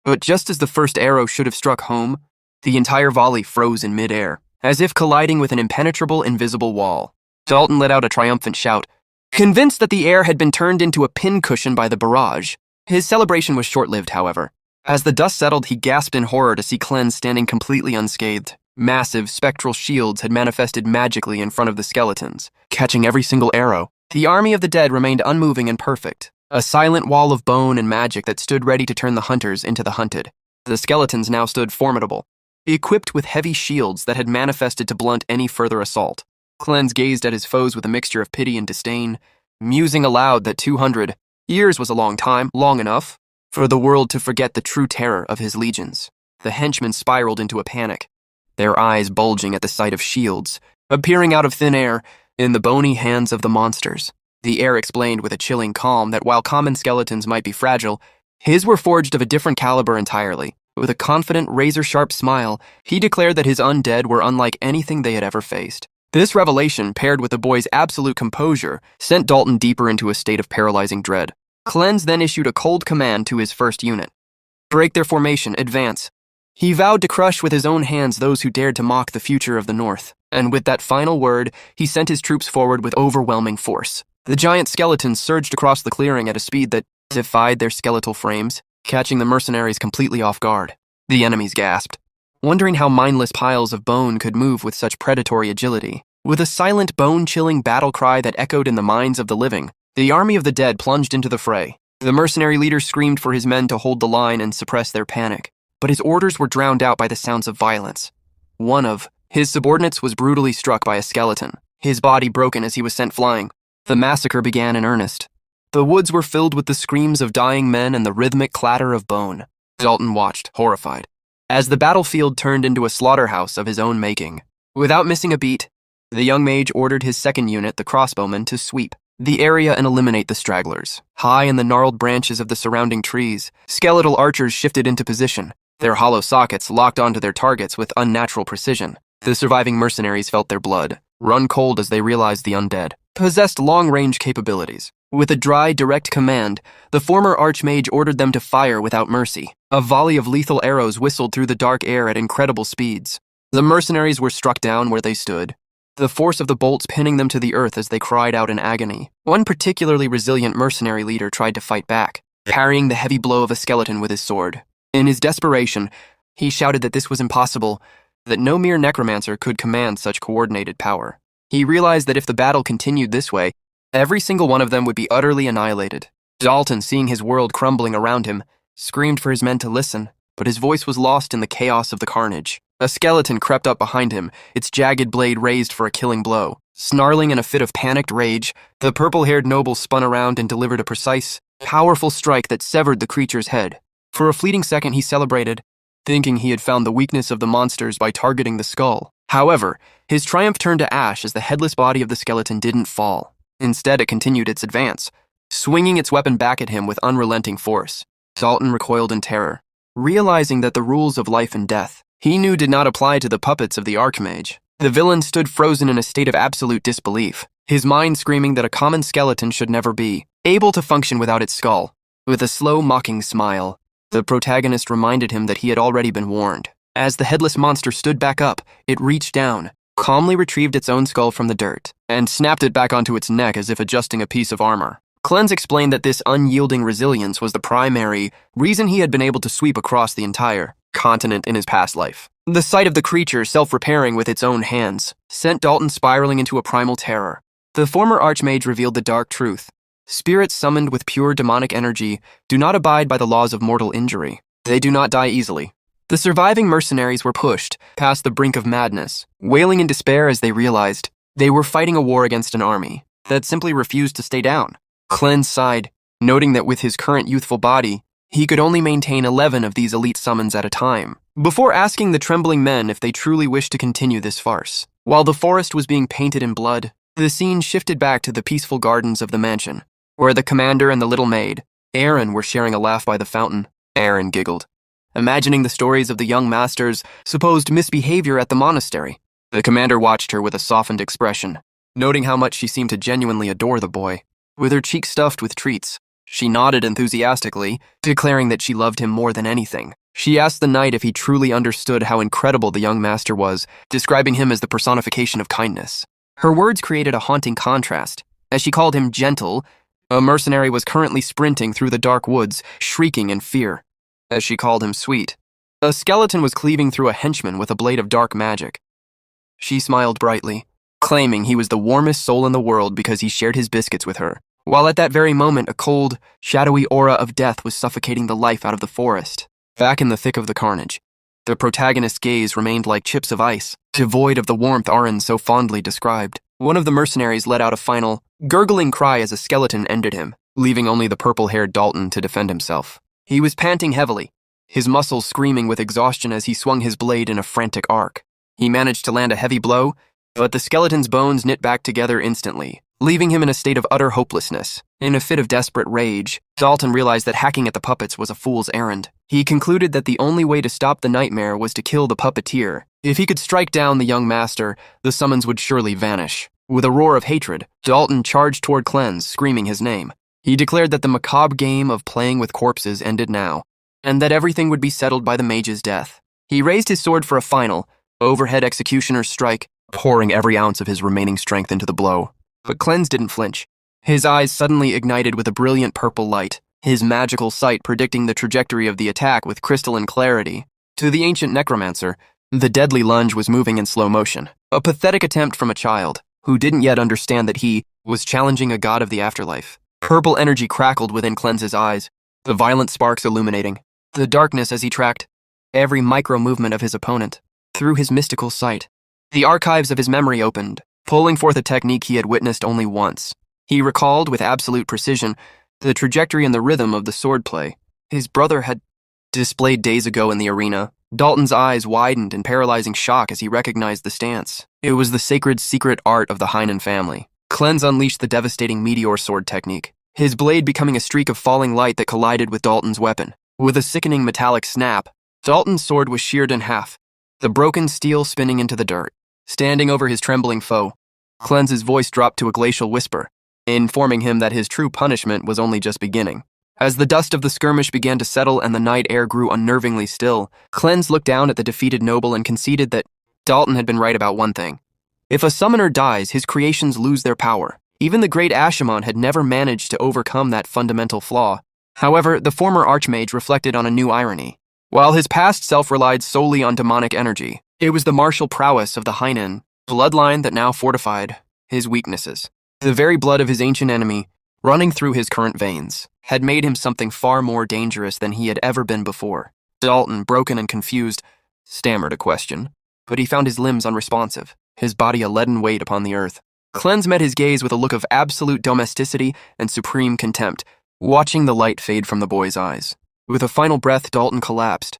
Speaker 1: But just as the first arrow should have struck home, the entire volley froze in midair, as if colliding with an impenetrable invisible wall. Dalton let out a triumphant shout, convinced that the air had been turned into a pincushion by the barrage. His celebration was short-lived, however. As the dust settled, he gasped in horror to see Cleanse standing completely unscathed. Massive, spectral shields had manifested magically in front of the skeletons, catching every single arrow. The army of the dead remained unmoving and perfect, a silent wall of bone and magic that stood ready to turn the hunters into the hunted. The skeletons now stood formidable, equipped with heavy shields that had manifested to blunt any further assault. Cleanse gazed at his foes with a mixture of pity and disdain, musing aloud that 200 years was a long time, long enough for the world to forget the true terror of his legions. The henchmen spiraled into a panic, their eyes bulging at the sight of shields appearing out of thin air in the bony hands of the monsters. The air explained with a chilling calm that while common skeletons might be fragile, his were forged of a different caliber entirely. With a confident, razor-sharp smile, he declared that his undead were unlike anything they had ever faced. This revelation, paired with the boy's absolute composure, sent Dalton deeper into a state of paralyzing dread. Cleanse then issued a cold command to his first unit. Break their formation, advance. He vowed to crush with his own hands those who dared to mock the future of the North. And with that final word, he sent his troops forward with overwhelming force. The giant skeletons surged across the clearing at a speed that defied their skeletal frames, catching the mercenaries completely off guard. The enemies gasped, wondering how mindless piles of bone could move with such predatory agility. With a silent, bone-chilling battle cry that echoed in the minds of the living, the army of the dead plunged into the fray. The mercenary leader screamed for his men to hold the line and suppress their panic, but his orders were drowned out by the sounds of violence. One of his subordinates was brutally struck by a skeleton, his body broken as he was sent flying. The massacre began in earnest. The woods were filled with the screams of dying men and the rhythmic clatter of bone. Dalton watched, horrified, as the battlefield turned into a slaughterhouse of his own making. Without missing a beat, the young mage ordered his second unit, the crossbowmen, to sweep the area and eliminate the stragglers. High in the gnarled branches of the surrounding trees, skeletal archers shifted into position, their hollow sockets locked onto their targets with unnatural precision. The surviving mercenaries felt their blood run cold as they realized the undead possessed long-range capabilities. With a dry, direct command, the former archmage ordered them to fire without mercy. A volley of lethal arrows whistled through the dark air at incredible speeds. The mercenaries were struck down where they stood, the force of the bolts pinning them to the earth as they cried out in agony. One particularly resilient mercenary leader tried to fight back, parrying the heavy blow of a skeleton with his sword. In his desperation, he shouted that this was impossible, that no mere necromancer could command such coordinated power. He realized that if the battle continued this way, every single one of them would be utterly annihilated. Dalton, seeing his world crumbling around him, screamed for his men to listen, but his voice was lost in the chaos of the carnage. A skeleton crept up behind him, its jagged blade raised for a killing blow. Snarling in a fit of panicked rage, the purple-haired noble spun around and delivered a precise, powerful strike that severed the creature's head. For a fleeting second he celebrated, thinking he had found the weakness of the monsters by targeting the skull. However, his triumph turned to ash as the headless body of the skeleton didn't fall. Instead, it continued its advance, swinging its weapon back at him with unrelenting force. Dalton recoiled in terror, realizing that the rules of life and death he knew did not apply to the puppets of the Archmage. The villain stood frozen in a state of absolute disbelief, his mind screaming that a common skeleton should never be able to function without its skull. With a slow, mocking smile, the protagonist reminded him that he had already been warned. As the headless monster stood back up, it reached down, calmly retrieved its own skull from the dirt, and snapped it back onto its neck as if adjusting a piece of armor. Cleanse explained that this unyielding resilience was the primary reason he had been able to sweep across the entire continent in his past life. The sight of the creature self-repairing with its own hands sent Dalton spiraling into a primal terror. The former Archmage revealed the dark truth. Spirits summoned with pure demonic energy do not abide by the laws of mortal injury. They do not die easily. The surviving mercenaries were pushed past the brink of madness, wailing in despair as they realized they were fighting a war against an army that simply refused to stay down. Cleanse sighed, noting that with his current youthful body, he could only maintain 11 of these elite summons at a time, before asking the trembling men if they truly wished to continue this farce. While the forest was being painted in blood, the scene shifted back to the peaceful gardens of the mansion, where the commander and the little maid, Aaron, were sharing a laugh by the fountain. Aaron giggled, imagining the stories of the young master's supposed misbehavior at the monastery. The commander watched her with a softened expression, noting how much she seemed to genuinely adore the boy. With her cheeks stuffed with treats, she nodded enthusiastically, declaring that she loved him more than anything. She asked the knight if he truly understood how incredible the young master was, describing him as the personification of kindness. Her words created a haunting contrast. As she called him gentle, a mercenary was currently sprinting through the dark woods, shrieking in fear. As she called him sweet, a skeleton was cleaving through a henchman with a blade of dark magic. She smiled brightly, claiming he was the warmest soul in the world because he shared his biscuits with her, while at that very moment a cold, shadowy aura of death was suffocating the life out of the forest. Back in the thick of the carnage, the protagonist's gaze remained like chips of ice, devoid of the warmth Aaron so fondly described. One of the mercenaries let out a final, gurgling cry as a skeleton ended him, leaving only the purple-haired Dalton to defend himself. He was panting heavily, his muscles screaming with exhaustion as he swung his blade in a frantic arc. He managed to land a heavy blow, but the skeleton's bones knit back together instantly, leaving him in a state of utter hopelessness. In a fit of desperate rage, Dalton realized that hacking at the puppets was a fool's errand. He concluded that the only way to stop the nightmare was to kill the puppeteer. If he could strike down the young master, the summons would surely vanish. With a roar of hatred, Dalton charged toward Cleanse, screaming his name. He declared that the macabre game of playing with corpses ended now, and that everything would be settled by the mage's death. He raised his sword for a final, overhead executioner's strike, pouring every ounce of his remaining strength into the blow. But Cleanse didn't flinch. His eyes suddenly ignited with a brilliant purple light, his magical sight predicting the trajectory of the attack with crystalline clarity. To the ancient necromancer, the deadly lunge was moving in slow motion, a pathetic attempt from a child who didn't yet understand that he was challenging a god of the afterlife. Purple energy crackled within Cleanse's eyes, the violent sparks illuminating the darkness as he tracked every micro-movement of his opponent through his mystical sight. The archives of his memory opened, pulling forth a technique he had witnessed only once. He recalled with absolute precision the trajectory and the rhythm of the swordplay his brother had displayed days ago in the arena. Dalton's eyes widened in paralyzing shock as he recognized the stance. It was the sacred secret art of the Heinen family. Cleanse unleashed the devastating meteor sword technique, his blade becoming a streak of falling light that collided with Dalton's weapon. With a sickening metallic snap, Dalton's sword was sheared in half, the broken steel spinning into the dirt. Standing over his trembling foe, Cleanse's voice dropped to a glacial whisper, informing him that his true punishment was only just beginning. As the dust of the skirmish began to settle and the night air grew unnervingly still, Cleanse looked down at the defeated noble and conceded that Dalton had been right about one thing. If a summoner dies, his creations lose their power. Even the great Ashimon had never managed to overcome that fundamental flaw. However, the former archmage reflected on a new irony. While his past self relied solely on demonic energy, it was the martial prowess of the Heinen bloodline that now fortified his weaknesses. The very blood of his ancient enemy, running through his current veins, had made him something far more dangerous than he had ever been before. Dalton, broken and confused, stammered a question, but he found his limbs unresponsive, his body a leaden weight upon the earth. Cleanse met his gaze with a look of absolute domesticity and supreme contempt, watching the light fade from the boy's eyes. With a final breath, Dalton collapsed,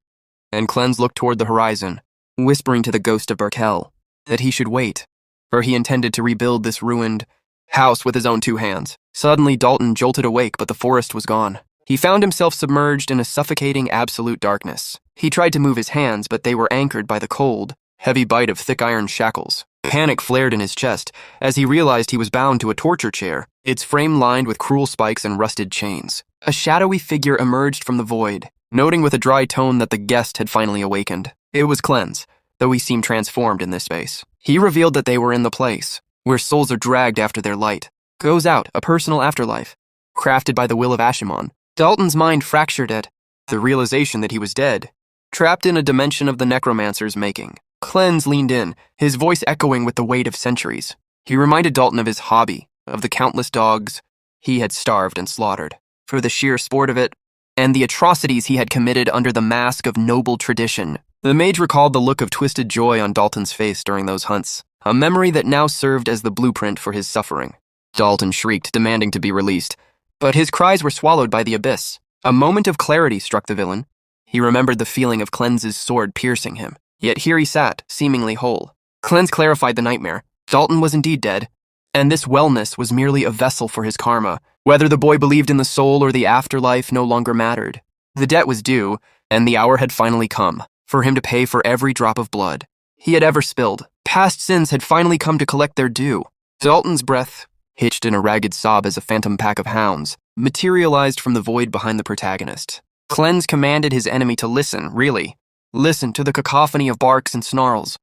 Speaker 1: and Cleanse looked toward the horizon, whispering to the ghost of Berkel that he should wait, for he intended to rebuild this ruined house with his own two hands. Suddenly, Dalton jolted awake, but the forest was gone. He found himself submerged in a suffocating absolute darkness. He tried to move his hands, but they were anchored by the cold, heavy bite of thick iron shackles. Panic flared in his chest as he realized he was bound to a torture chair, its frame lined with cruel spikes and rusted chains. A shadowy figure emerged from the void, noting with a dry tone that the guest had finally awakened. It was Cleanse, though he seemed transformed in this space. He revealed that they were in the place where souls are dragged after their light goes out, a personal afterlife, crafted by the will of Ashimon. Dalton's mind fractured at the realization that he was dead, trapped in a dimension of the necromancer's making. Cleanse leaned in, his voice echoing with the weight of centuries. He reminded Dalton of his hobby, of the countless dogs he had starved and slaughtered, for the sheer sport of it, and the atrocities he had committed under the mask of noble tradition. The mage recalled the look of twisted joy on Dalton's face during those hunts, a memory that now served as the blueprint for his suffering. Dalton shrieked, demanding to be released, but his cries were swallowed by the abyss. A moment of clarity struck the villain. He remembered the feeling of Cleanse's sword piercing him, yet here he sat, seemingly whole. Cleanse clarified the nightmare. Dalton was indeed dead, and this wellness was merely a vessel for his karma. Whether the boy believed in the soul or the afterlife no longer mattered. The debt was due, and the hour had finally come for him to pay for every drop of blood he had ever spilled. Past sins had finally come to collect their due. Dalton's breath, hitched in a ragged sob as a phantom pack of hounds, materialized from the void behind the protagonist. Cleanse commanded his enemy to listen, really. Listen to the cacophony of barks and snarls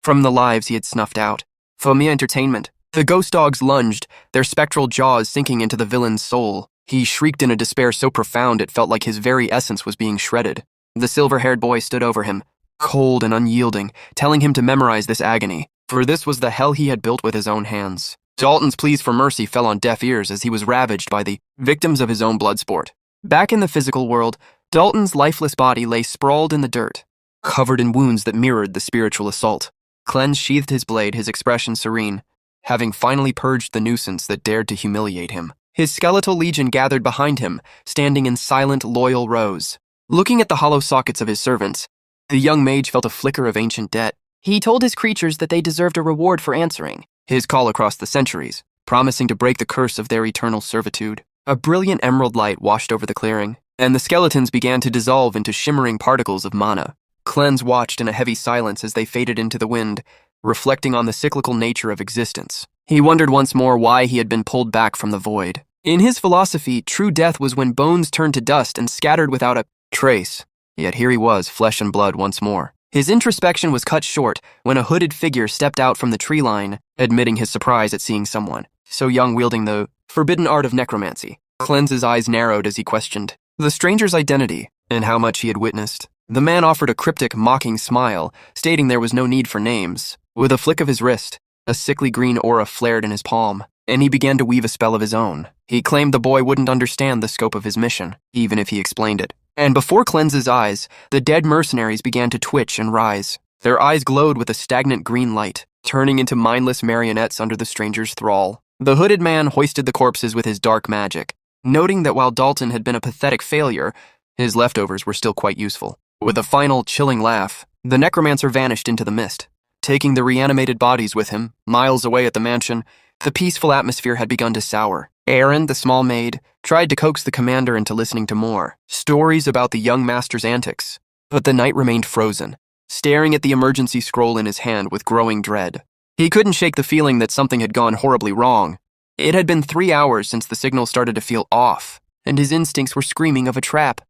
Speaker 1: from the lives he had snuffed out. For mere entertainment, the ghost dogs lunged, their spectral jaws sinking into the villain's soul. He shrieked in a despair so profound it felt like his very essence was being shredded. The silver-haired boy stood over him, cold and unyielding, telling him to memorize this agony, for this was the hell he had built with his own hands. Dalton's pleas for mercy fell on deaf ears as he was ravaged by the victims of his own blood sport. Back in the physical world, Dalton's lifeless body lay sprawled in the dirt, covered in wounds that mirrored the spiritual assault. Cleanse sheathed his blade, his expression serene, having finally purged the nuisance that dared to humiliate him. His skeletal legion gathered behind him, standing in silent, loyal rows. Looking at the hollow sockets of his servants, the young mage felt a flicker of ancient debt. He told his creatures that they deserved a reward for answering his call across the centuries, promising to break the curse of their eternal servitude. A brilliant emerald light washed over the clearing, and the skeletons began to dissolve into shimmering particles of mana. Cleanse watched in a heavy silence as they faded into the wind, reflecting on the cyclical nature of existence. He wondered once more why he had been pulled back from the void. In his philosophy, true death was when bones turned to dust and scattered without a trace. Yet here he was, flesh and blood once more. His introspection was cut short when a hooded figure stepped out from the tree line, admitting his surprise at seeing someone so young wielding the forbidden art of necromancy. Cleanse's eyes narrowed as he questioned the stranger's identity and how much he had witnessed. The man offered a cryptic, mocking smile, stating there was no need for names. With a flick of his wrist, a sickly green aura flared in his palm, and he began to weave a spell of his own. He claimed the boy wouldn't understand the scope of his mission, even if he explained it. And before Cleanse's eyes, the dead mercenaries began to twitch and rise. Their eyes glowed with a stagnant green light, turning into mindless marionettes under the stranger's thrall. The hooded man hoisted the corpses with his dark magic, noting that while Dalton had been a pathetic failure, his leftovers were still quite useful. With a final, chilling laugh, the necromancer vanished into the mist. Taking the reanimated bodies with him, miles away at the mansion, the peaceful atmosphere had begun to sour. Aaron, the small maid, tried to coax the commander into listening to more stories about the young master's antics, but the knight remained frozen, staring at the emergency scroll in his hand with growing dread. He couldn't shake the feeling that something had gone horribly wrong. It had been 3 hours since the signal started to feel off, and his instincts were screaming of a trap.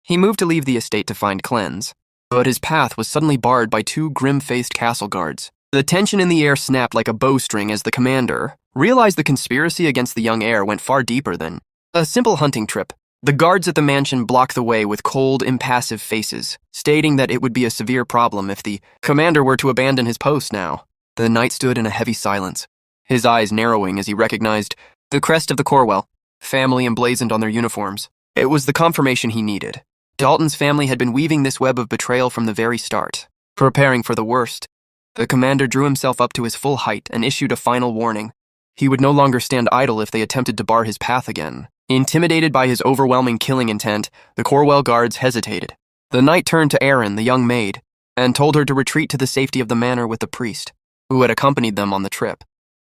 Speaker 1: He moved to leave the estate to find Cleanse, but his path was suddenly barred by 2 grim-faced castle guards. The tension in the air snapped like a bowstring as the commander realized the conspiracy against the young heir went far deeper than a simple hunting trip. The guards at the mansion blocked the way with cold, impassive faces, stating that it would be a severe problem if the commander were to abandon his post now. The knight stood in a heavy silence, his eyes narrowing as he recognized the crest of the Corwell, family emblazoned on their uniforms. It was the confirmation he needed. Dalton's family had been weaving this web of betrayal from the very start, preparing for the worst. The commander drew himself up to his full height and issued a final warning. He would no longer stand idle if they attempted to bar his path again. Intimidated by his overwhelming killing intent, the Corwell guards hesitated. The knight turned to Erin, the young maid, and told her to retreat to the safety of the manor with the priest, who had accompanied them on the trip.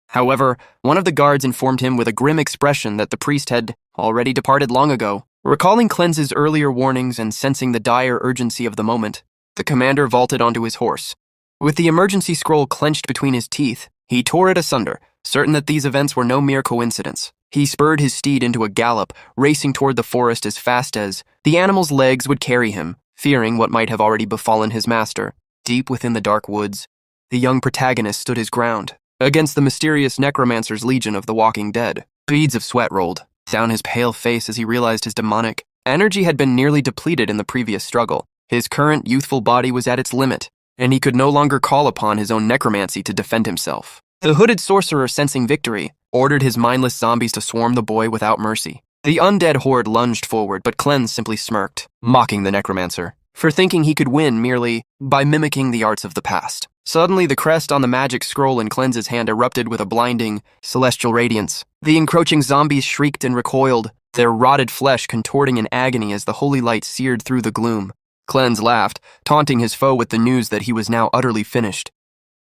Speaker 1: However, one of the guards informed him with a grim expression that the priest had already departed long ago. Recalling Cleanse's earlier warnings and sensing the dire urgency of the moment, the commander vaulted onto his horse. With the emergency scroll clenched between his teeth, he tore it asunder, certain that these events were no mere coincidence. He spurred his steed into a gallop, racing toward the forest as fast as the animal's legs would carry him, fearing what might have already befallen his master. Deep within the dark woods, the young protagonist stood his ground against the mysterious necromancer's legion of the walking dead. Beads of sweat rolled down his pale face as he realized his demonic energy had been nearly depleted in the previous struggle. His current youthful body was at its limit, and he could no longer call upon his own necromancy to defend himself. The hooded sorcerer, sensing victory, ordered his mindless zombies to swarm the boy without mercy. The undead horde lunged forward, but Cleanse simply smirked, mocking the necromancer for thinking he could win merely by mimicking the arts of the past. Suddenly, the crest on the magic scroll in Cleanse's hand erupted with a blinding, celestial radiance. The encroaching zombies shrieked and recoiled, their rotted flesh contorting in agony as the holy light seared through the gloom. Cleanse laughed, taunting his foe with the news that he was now utterly finished.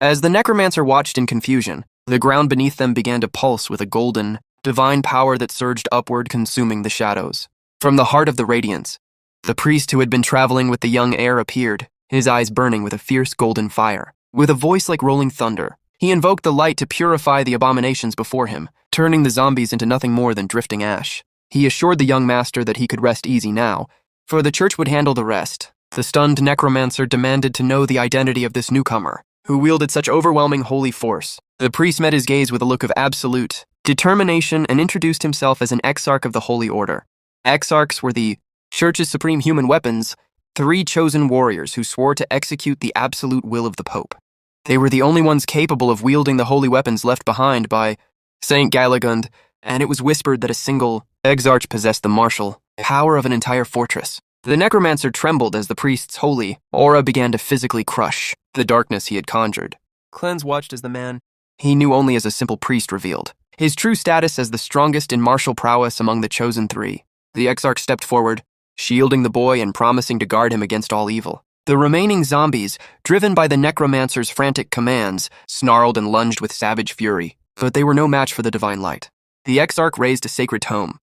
Speaker 1: As the necromancer watched in confusion, the ground beneath them began to pulse with a golden, divine power that surged upward, consuming the shadows. From the heart of the radiance, the priest who had been traveling with the young heir appeared, his eyes burning with a fierce golden fire. With a voice like rolling thunder, he invoked the light to purify the abominations before him, turning the zombies into nothing more than drifting ash. He assured the young master that he could rest easy now, for the church would handle the rest. The stunned necromancer demanded to know the identity of this newcomer, who wielded such overwhelming holy force. The priest met his gaze with a look of absolute determination and introduced himself as an exarch of the Holy Order. Exarchs were the Church's supreme human weapons, 3 chosen warriors who swore to execute the absolute will of the Pope. They were the only ones capable of wielding the holy weapons left behind by Saint Galagund, and it was whispered that a single exarch possessed the martial power of an entire fortress. The necromancer trembled as the priest's holy aura began to physically crush the darkness he had conjured. Cleanse watched as the man he knew only as a simple priest revealed his true status as the strongest in martial prowess among the chosen 3. The exarch stepped forward, shielding the boy and promising to guard him against all evil. The remaining zombies, driven by the necromancer's frantic commands, snarled and lunged with savage fury, but they were no match for the divine light. The exarch raised a sacred tome,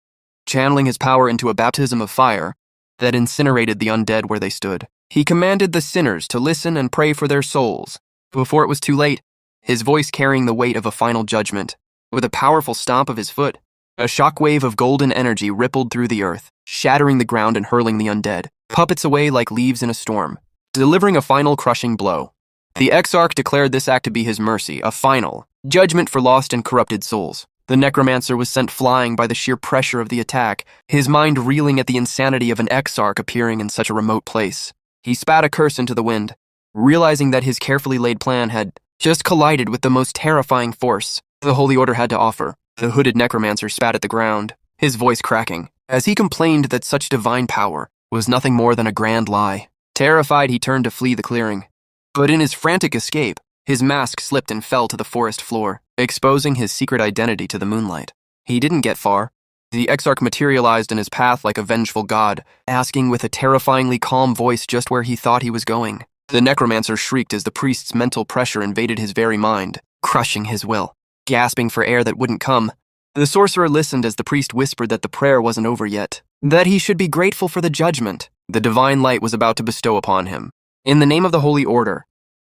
Speaker 1: channeling his power into a baptism of fire that incinerated the undead where they stood. He commanded the sinners to listen and pray for their souls. Before it was too late, his voice carrying the weight of a final judgment, with a powerful stomp of his foot, a shockwave of golden energy rippled through the earth, shattering the ground and hurling the undead puppets away like leaves in a storm, delivering a final crushing blow. The exarch declared this act to be his mercy, a final judgment for lost and corrupted souls. The necromancer was sent flying by the sheer pressure of the attack, his mind reeling at the insanity of an exarch appearing in such a remote place. He spat a curse into the wind, realizing that his carefully laid plan had just collided with the most terrifying force the Holy Order had to offer. The hooded necromancer spat at the ground, his voice cracking, as he complained that such divine power was nothing more than a grand lie. Terrified, he turned to flee the clearing. But in his frantic escape, his mask slipped and fell to the forest floor, exposing his secret identity to the moonlight. He didn't get far. The exarch materialized in his path like a vengeful god, asking with a terrifyingly calm voice just where he thought he was going. The necromancer shrieked as the priest's mental pressure invaded his very mind, crushing his will. Gasping for air that wouldn't come, the sorcerer listened as the priest whispered that the prayer wasn't over yet, that he should be grateful for the judgment the divine light was about to bestow upon him. In the name of the Holy Order,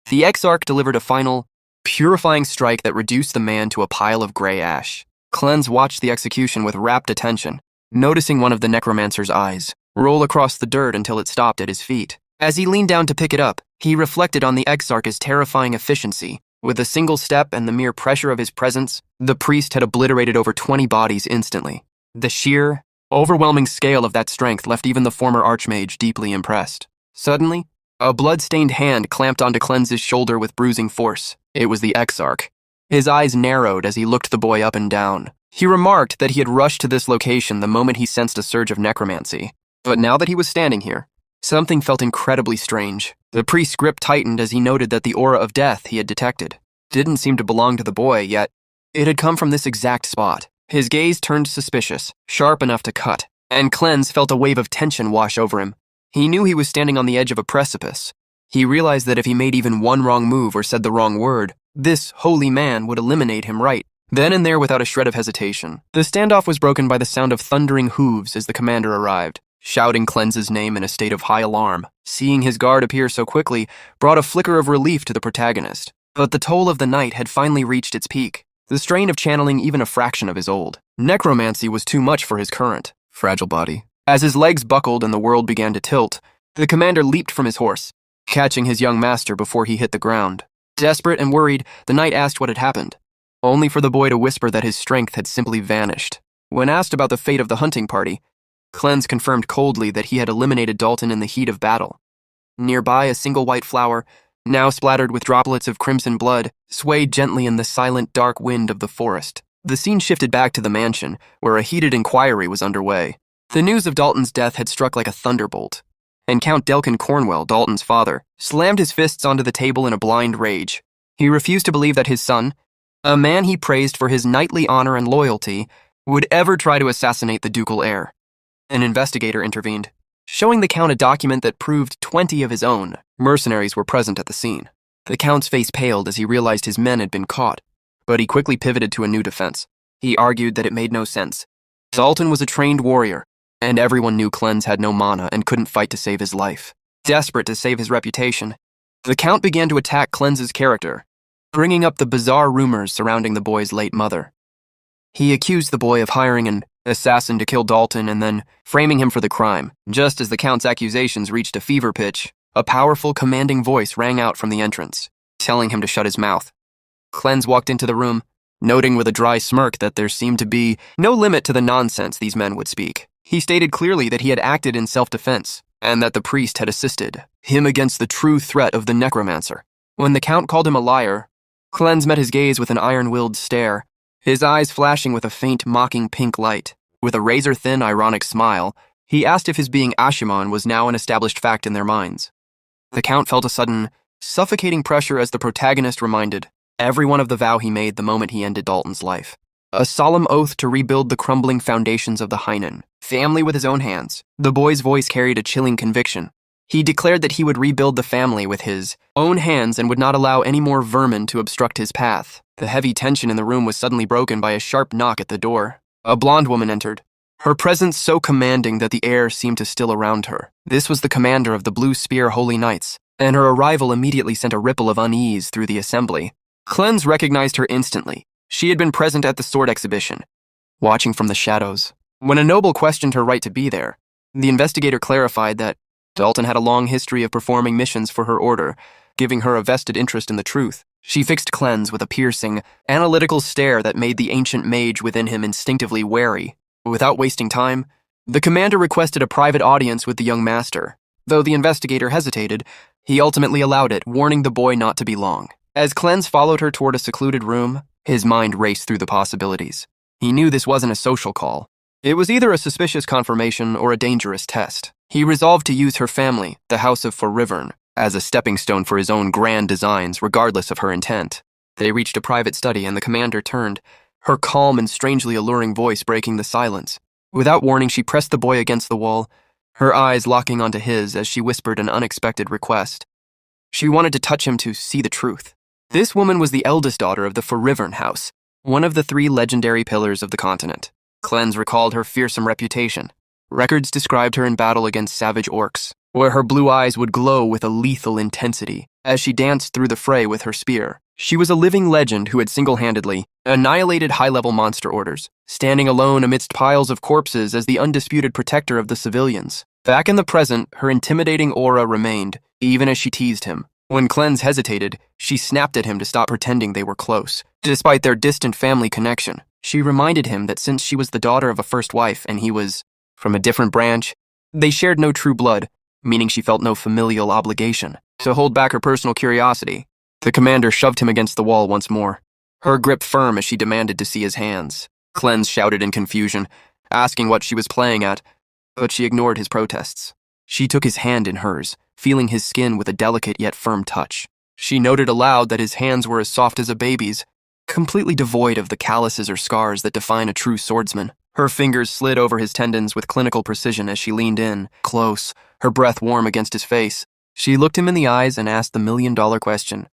Speaker 1: the exarch delivered a final, purifying strike that reduced the man to a pile of gray ash. Cleanse watched the execution with rapt attention, noticing one of the necromancer's eyes roll across the dirt until it stopped at his feet. As he leaned down to pick it up, he reflected on the exarch's terrifying efficiency. With a single step and the mere pressure of his presence, the priest had obliterated over 20 bodies instantly. The sheer, overwhelming scale of that strength left even the former archmage deeply impressed. Suddenly, a blood-stained hand clamped onto Cleanse's shoulder with bruising force. It was the exarch. His eyes narrowed as he looked the boy up and down. He remarked that he had rushed to this location the moment he sensed a surge of necromancy. But now that he was standing here, something felt incredibly strange. The priest's grip tightened as he noted that the aura of death he had detected didn't seem to belong to the boy, yet it had come from this exact spot. His gaze turned suspicious, sharp enough to cut, and Cleanse felt a wave of tension wash over him. He knew he was standing on the edge of a precipice. He realized that if he made even one wrong move or said the wrong word, this holy man would eliminate him right then and there without a shred of hesitation. The standoff was broken by the sound of thundering hooves as the commander arrived, shouting Cleanse's name in a state of high alarm. Seeing his guard appear so quickly brought a flicker of relief to the protagonist. But the toll of the night had finally reached its peak, the strain of channeling even a fraction of his old necromancy was too much for his current fragile body. As his legs buckled and the world began to tilt, the commander leaped from his horse, catching his young master before he hit the ground. Desperate and worried, the knight asked what had happened, only for the boy to whisper that his strength had simply vanished. When asked about the fate of the hunting party, Cleanse confirmed coldly that he had eliminated Dalton in the heat of battle. Nearby, a single white flower, now splattered with droplets of crimson blood, swayed gently in the silent, dark wind of the forest. The scene shifted back to the mansion, where a heated inquiry was underway. The news of Dalton's death had struck like a thunderbolt, and Count Delkin Cornwell, Dalton's father, slammed his fists onto the table in a blind rage. He refused to believe that his son, a man he praised for his knightly honor and loyalty, would ever try to assassinate the ducal heir. An investigator intervened, showing the Count a document that proved 20 of his own mercenaries were present at the scene. The Count's face paled as he realized his men had been caught, but he quickly pivoted to a new defense. He argued that it made no sense. Dalton was a trained warrior, and everyone knew Cleanse had no mana and couldn't fight to save his life. Desperate to save his reputation, the Count began to attack Cleanse's character, bringing up the bizarre rumors surrounding the boy's late mother. He accused the boy of hiring an assassin to kill Dalton and then framing him for the crime. Just as the Count's accusations reached a fever pitch, a powerful, commanding voice rang out from the entrance, telling him to shut his mouth. Cleanse walked into the room, noting with a dry smirk that there seemed to be no limit to the nonsense these men would speak. He stated clearly that he had acted in self-defense, and that the priest had assisted him against the true threat of the Necromancer. When the Count called him a liar, Cleanse met his gaze with an iron-willed stare, his eyes flashing with a faint, mocking pink light. With a razor-thin, ironic smile, he asked if his being Ashimon was now an established fact in their minds. The Count felt a sudden, suffocating pressure as the protagonist reminded everyone of the vow he made the moment he ended Dalton's life. A solemn oath to rebuild the crumbling foundations of the Heinen family with his own hands. The boy's voice carried a chilling conviction. He declared that he would rebuild the family with his own hands and would not allow any more vermin to obstruct his path. The heavy tension in the room was suddenly broken by a sharp knock at the door. A blonde woman entered, her presence so commanding that the air seemed to still around her. This was the commander of the Blue Spear Holy Knights, and her arrival immediately sent a ripple of unease through the assembly. Cleanse recognized her instantly. She had been present at the sword exhibition, watching from the shadows. When a noble questioned her right to be there, the investigator clarified that Dalton had a long history of performing missions for her order, giving her a vested interest in the truth. She fixed Cleanse with a piercing, analytical stare that made the ancient mage within him instinctively wary. Without wasting time, the commander requested a private audience with the young master. Though the investigator hesitated, he ultimately allowed it, warning the boy not to be long. As Cleanse followed her toward a secluded room, his mind raced through the possibilities. He knew this wasn't a social call. It was either a suspicious confirmation or a dangerous test. He resolved to use her family, the House of Forrivern, as a stepping stone for his own grand designs, regardless of her intent. They reached a private study, and the commander turned, her calm and strangely alluring voice breaking the silence. Without warning, she pressed the boy against the wall, her eyes locking onto his as she whispered an unexpected request. She wanted to touch him to see the truth. This woman was the eldest daughter of the Forrivern House, one of the 3 legendary pillars of the continent. Cleanse recalled her fearsome reputation. Records described her in battle against savage orcs, where her blue eyes would glow with a lethal intensity as she danced through the fray with her spear. She was a living legend who had single-handedly annihilated high-level monster orders, standing alone amidst piles of corpses as the undisputed protector of the civilians. Back in the present, her intimidating aura remained, even as she teased him. When Cleanse hesitated, she snapped at him to stop pretending they were close. Despite their distant family connection, she reminded him that since she was the daughter of a first wife and he was from a different branch, they shared no true blood, meaning she felt no familial obligation to hold back her personal curiosity. The commander shoved him against the wall once more, her grip firm as she demanded to see his hands. Cleanse shouted in confusion, asking what she was playing at, but she ignored his protests. She took his hand in hers, feeling his skin with a delicate yet firm touch. She noted aloud that his hands were as soft as a baby's, completely devoid of the calluses or scars that define a true swordsman. Her fingers slid over his tendons with clinical precision as she leaned in, close, her breath warm against his face. She looked him in the eyes and asked the million-dollar question.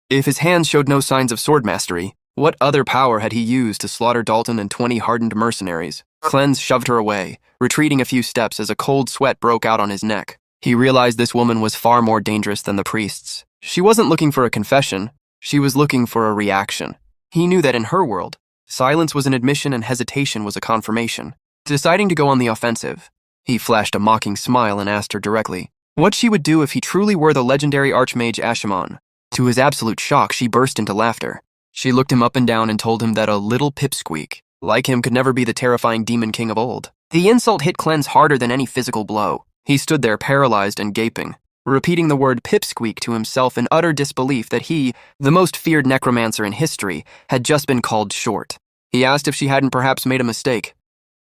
Speaker 1: If his hands showed no signs of sword mastery, what other power had he used to slaughter Dalton and 20 hardened mercenaries? Cleanse shoved her away, retreating a few steps as a cold sweat broke out on his neck. He realized this woman was far more dangerous than the priests. She wasn't looking for a confession, she was looking for a reaction. He knew that in her world, silence was an admission and hesitation was a confirmation. Deciding to go on the offensive, he flashed a mocking smile and asked her directly what she would do if he truly were the legendary archmage Ashimon. To his absolute shock, she burst into laughter. She looked him up and down and told him that a little pipsqueak like him could never be the terrifying demon king of old. The insult hit Cleanse harder than any physical blow. He stood there paralyzed and gaping, repeating the word pipsqueak to himself in utter disbelief that he, the most feared necromancer in history, had just been called short. He asked if she hadn't perhaps made a mistake,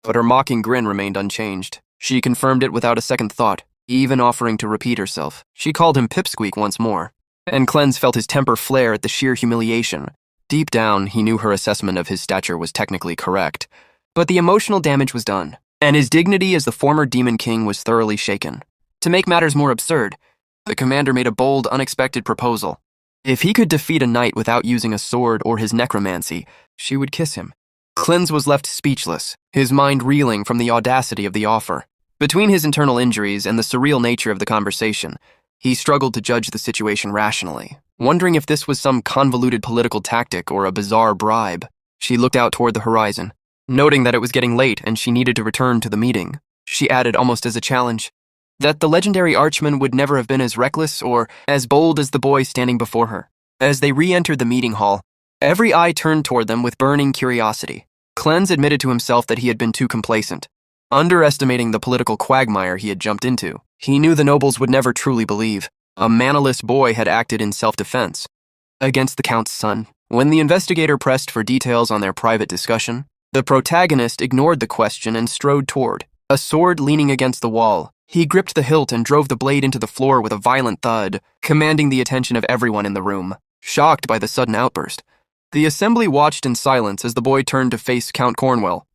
Speaker 1: but her mocking grin remained unchanged. She confirmed it without a second thought, even offering to repeat herself. She called him pipsqueak once more, and Cleanse felt his temper flare at the sheer humiliation. Deep down, he knew her assessment of his stature was technically correct, but the emotional damage was done, and his dignity as the former Demon King was thoroughly shaken. To make matters more absurd, the commander made a bold, unexpected proposal. If he could defeat a knight without using a sword or his necromancy, she would kiss him. Cleanse was left speechless, his mind reeling from the audacity of the offer. Between his internal injuries and the surreal nature of the conversation, he struggled to judge the situation rationally, wondering if this was some convoluted political tactic or a bizarre bribe. She looked out toward the horizon, noting that it was getting late and she needed to return to the meeting. She added almost as a challenge that the legendary archman would never have been as reckless or as bold as the boy standing before her. As they re-entered the meeting hall, every eye turned toward them with burning curiosity. Cleanse admitted to himself that he had been too complacent, underestimating the political quagmire he had jumped into. He knew the nobles would never truly believe a mannerless boy had acted in self-defense against the Count's son. When the investigator pressed for details on their private discussion, the protagonist ignored the question and strode toward, a sword leaning against the wall. He gripped the hilt and drove the blade into the floor with a violent thud, commanding the attention of everyone in the room. Shocked by the sudden outburst, the assembly watched in silence as the boy turned to face Count Cornwell.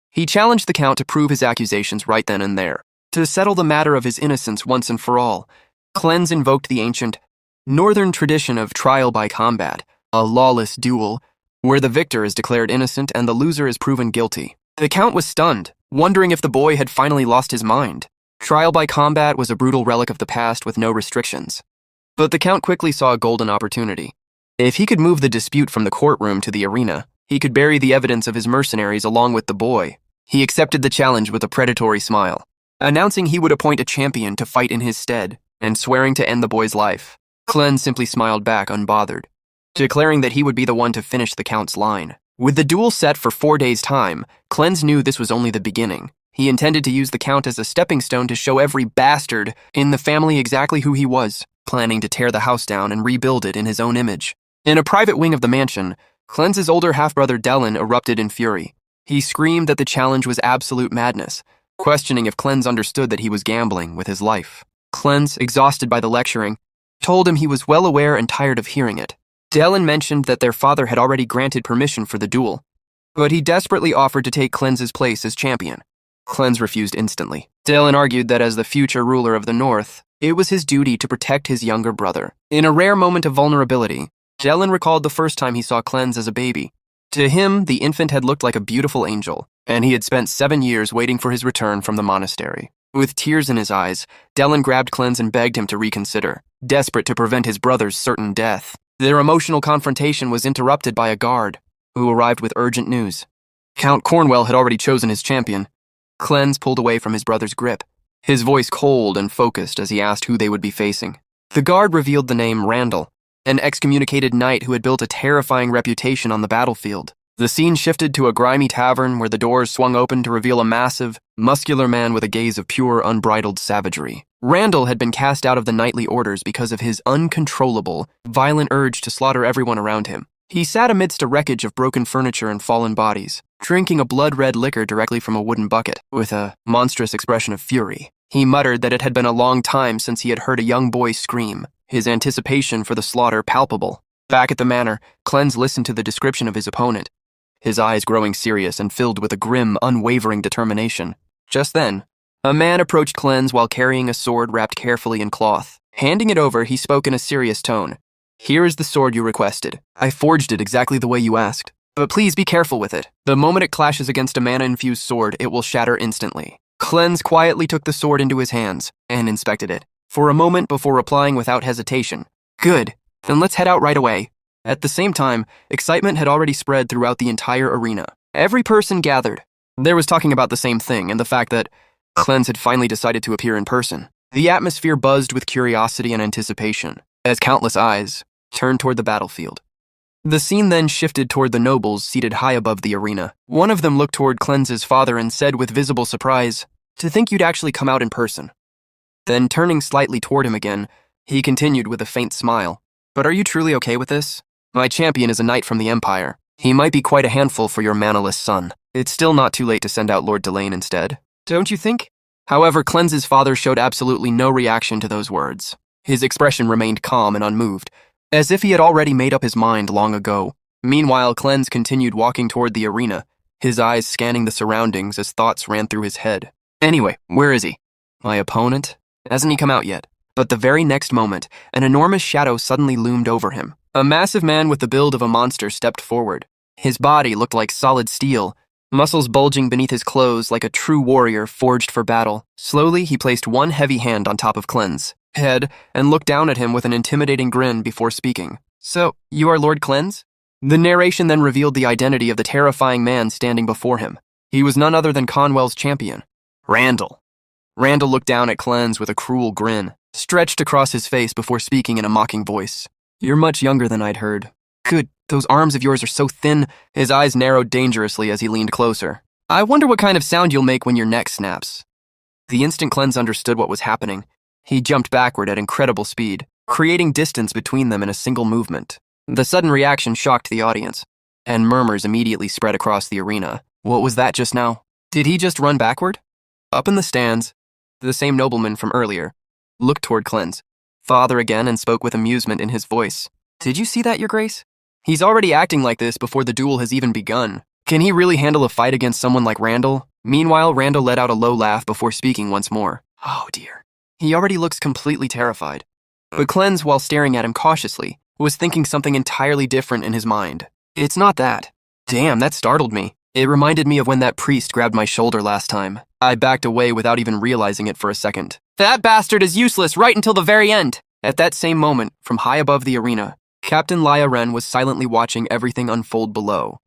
Speaker 1: He challenged the Count to prove his accusations right then and there. To settle the matter of his innocence once and for all, Cleanse invoked the ancient northern tradition of trial by combat, a lawless duel, where the victor is declared innocent and the loser is proven guilty. The Count was stunned, wondering if the boy had finally lost his mind. Trial by combat was a brutal relic of the past with no restrictions. But the Count quickly saw a golden opportunity. If he could move the dispute from the courtroom to the arena, he could bury the evidence of his mercenaries along with the boy. He accepted the challenge with a predatory smile, announcing he would appoint a champion to fight in his stead, and swearing to end the boy's life. Cleanse simply smiled back unbothered, declaring that he would be the one to finish the Count's line. With the duel set for 4 days' time, Cleanse knew this was only the beginning. He intended to use the Count as a stepping stone to show every bastard in the family exactly who he was, planning to tear the house down and rebuild it in his own image. In a private wing of the mansion, Cleanse's older half-brother Delin erupted in fury. He screamed that the challenge was absolute madness, questioning if Cleanse understood that he was gambling with his life. Cleanse, exhausted by the lecturing, told him he was well aware and tired of hearing it. Delin mentioned that their father had already granted permission for the duel, but he desperately offered to take Cleanse's place as champion. Cleanse refused instantly. Delin argued that as the future ruler of the North, it was his duty to protect his younger brother. In a rare moment of vulnerability, Delin recalled the first time he saw Cleanse as a baby. To him, the infant had looked like a beautiful angel, and he had spent 7 years waiting for his return from the monastery. With tears in his eyes, Delin grabbed Cleanse and begged him to reconsider, desperate to prevent his brother's certain death. Their emotional confrontation was interrupted by a guard, who arrived with urgent news. Count Cornwell had already chosen his champion. Cleanse pulled away from his brother's grip, his voice cold and focused as he asked who they would be facing. The guard revealed the name Randall, an excommunicated knight who had built a terrifying reputation on the battlefield. The scene shifted to a grimy tavern where the doors swung open to reveal a massive, muscular man with a gaze of pure, unbridled savagery. Randall had been cast out of the knightly orders because of his uncontrollable, violent urge to slaughter everyone around him. He sat amidst a wreckage of broken furniture and fallen bodies, drinking a blood-red liquor directly from a wooden bucket, with a monstrous expression of fury. He muttered that it had been a long time since he had heard a young boy scream, his anticipation for the slaughter palpable. Back at the manor, Cleanse listened to the description of his opponent, his eyes growing serious and filled with a grim, unwavering determination. Just then, a man approached Cleanse while carrying a sword wrapped carefully in cloth. Handing it over, he spoke in a serious tone. "Here is the sword you requested. I forged it exactly the way you asked. But please be careful with it. The moment it clashes against a mana-infused sword, it will shatter instantly." Cleanse quietly took the sword into his hands and inspected it for a moment before replying without hesitation. "Good, then let's head out right away." At the same time, excitement had already spread throughout the entire arena. Every person gathered. There was talking about the same thing and the fact that Cleanse had finally decided to appear in person. The atmosphere buzzed with curiosity and anticipation as countless eyes turned toward the battlefield. The scene then shifted toward the nobles seated high above the arena. One of them looked toward Cleanse's father and said with visible surprise, "To think you'd actually come out in person." Then, turning slightly toward him again, he continued with a faint smile. But are you truly okay with this? My champion is a knight from the Empire. He might be quite a handful for your manaless son. It's still not too late to send out Lord Delane instead, don't you think? However, Cleans's father showed absolutely no reaction to those words. His expression remained calm and unmoved, as if he had already made up his mind long ago. Meanwhile, Cleanse continued walking toward the arena, his eyes scanning the surroundings as thoughts ran through his head. Anyway, where is he? My opponent? Hasn't he come out yet? But the very next moment, an enormous shadow suddenly loomed over him. A massive man with the build of a monster stepped forward. His body looked like solid steel, muscles bulging beneath his clothes like a true warrior forged for battle. Slowly, he placed one heavy hand on top of Clean's head and looked down at him with an intimidating grin before speaking. So, you are Lord Cleanse? The narration then revealed the identity of the terrifying man standing before him. He was none other than Conwell's champion, Randall. Randall looked down at Cleanse with a cruel grin, stretched across his face before speaking in a mocking voice. You're much younger than I'd heard. Good, those arms of yours are so thin. His eyes narrowed dangerously as he leaned closer. I wonder what kind of sound you'll make when your neck snaps. The instant Cleanse understood what was happening, he jumped backward at incredible speed, creating distance between them in a single movement. The sudden reaction shocked the audience, and murmurs immediately spread across the arena. What was that just now? Did he just run backward? Up in the stands, the same nobleman from earlier looked toward Cleanse, father again, and spoke with amusement in his voice. Did you see that, Your Grace? He's already acting like this before the duel has even begun. Can he really handle a fight against someone like Randall? Meanwhile, Randall let out a low laugh before speaking once more. Oh dear. He already looks completely terrified. But Cleanse, while staring at him cautiously, was thinking something entirely different in his mind. It's not that. Damn, that startled me. It reminded me of when that priest grabbed my shoulder last time. I backed away without even realizing it for a second. That bastard is useless right until the very end. At that same moment, from high above the arena, Captain Laya Ren was silently watching everything unfold below.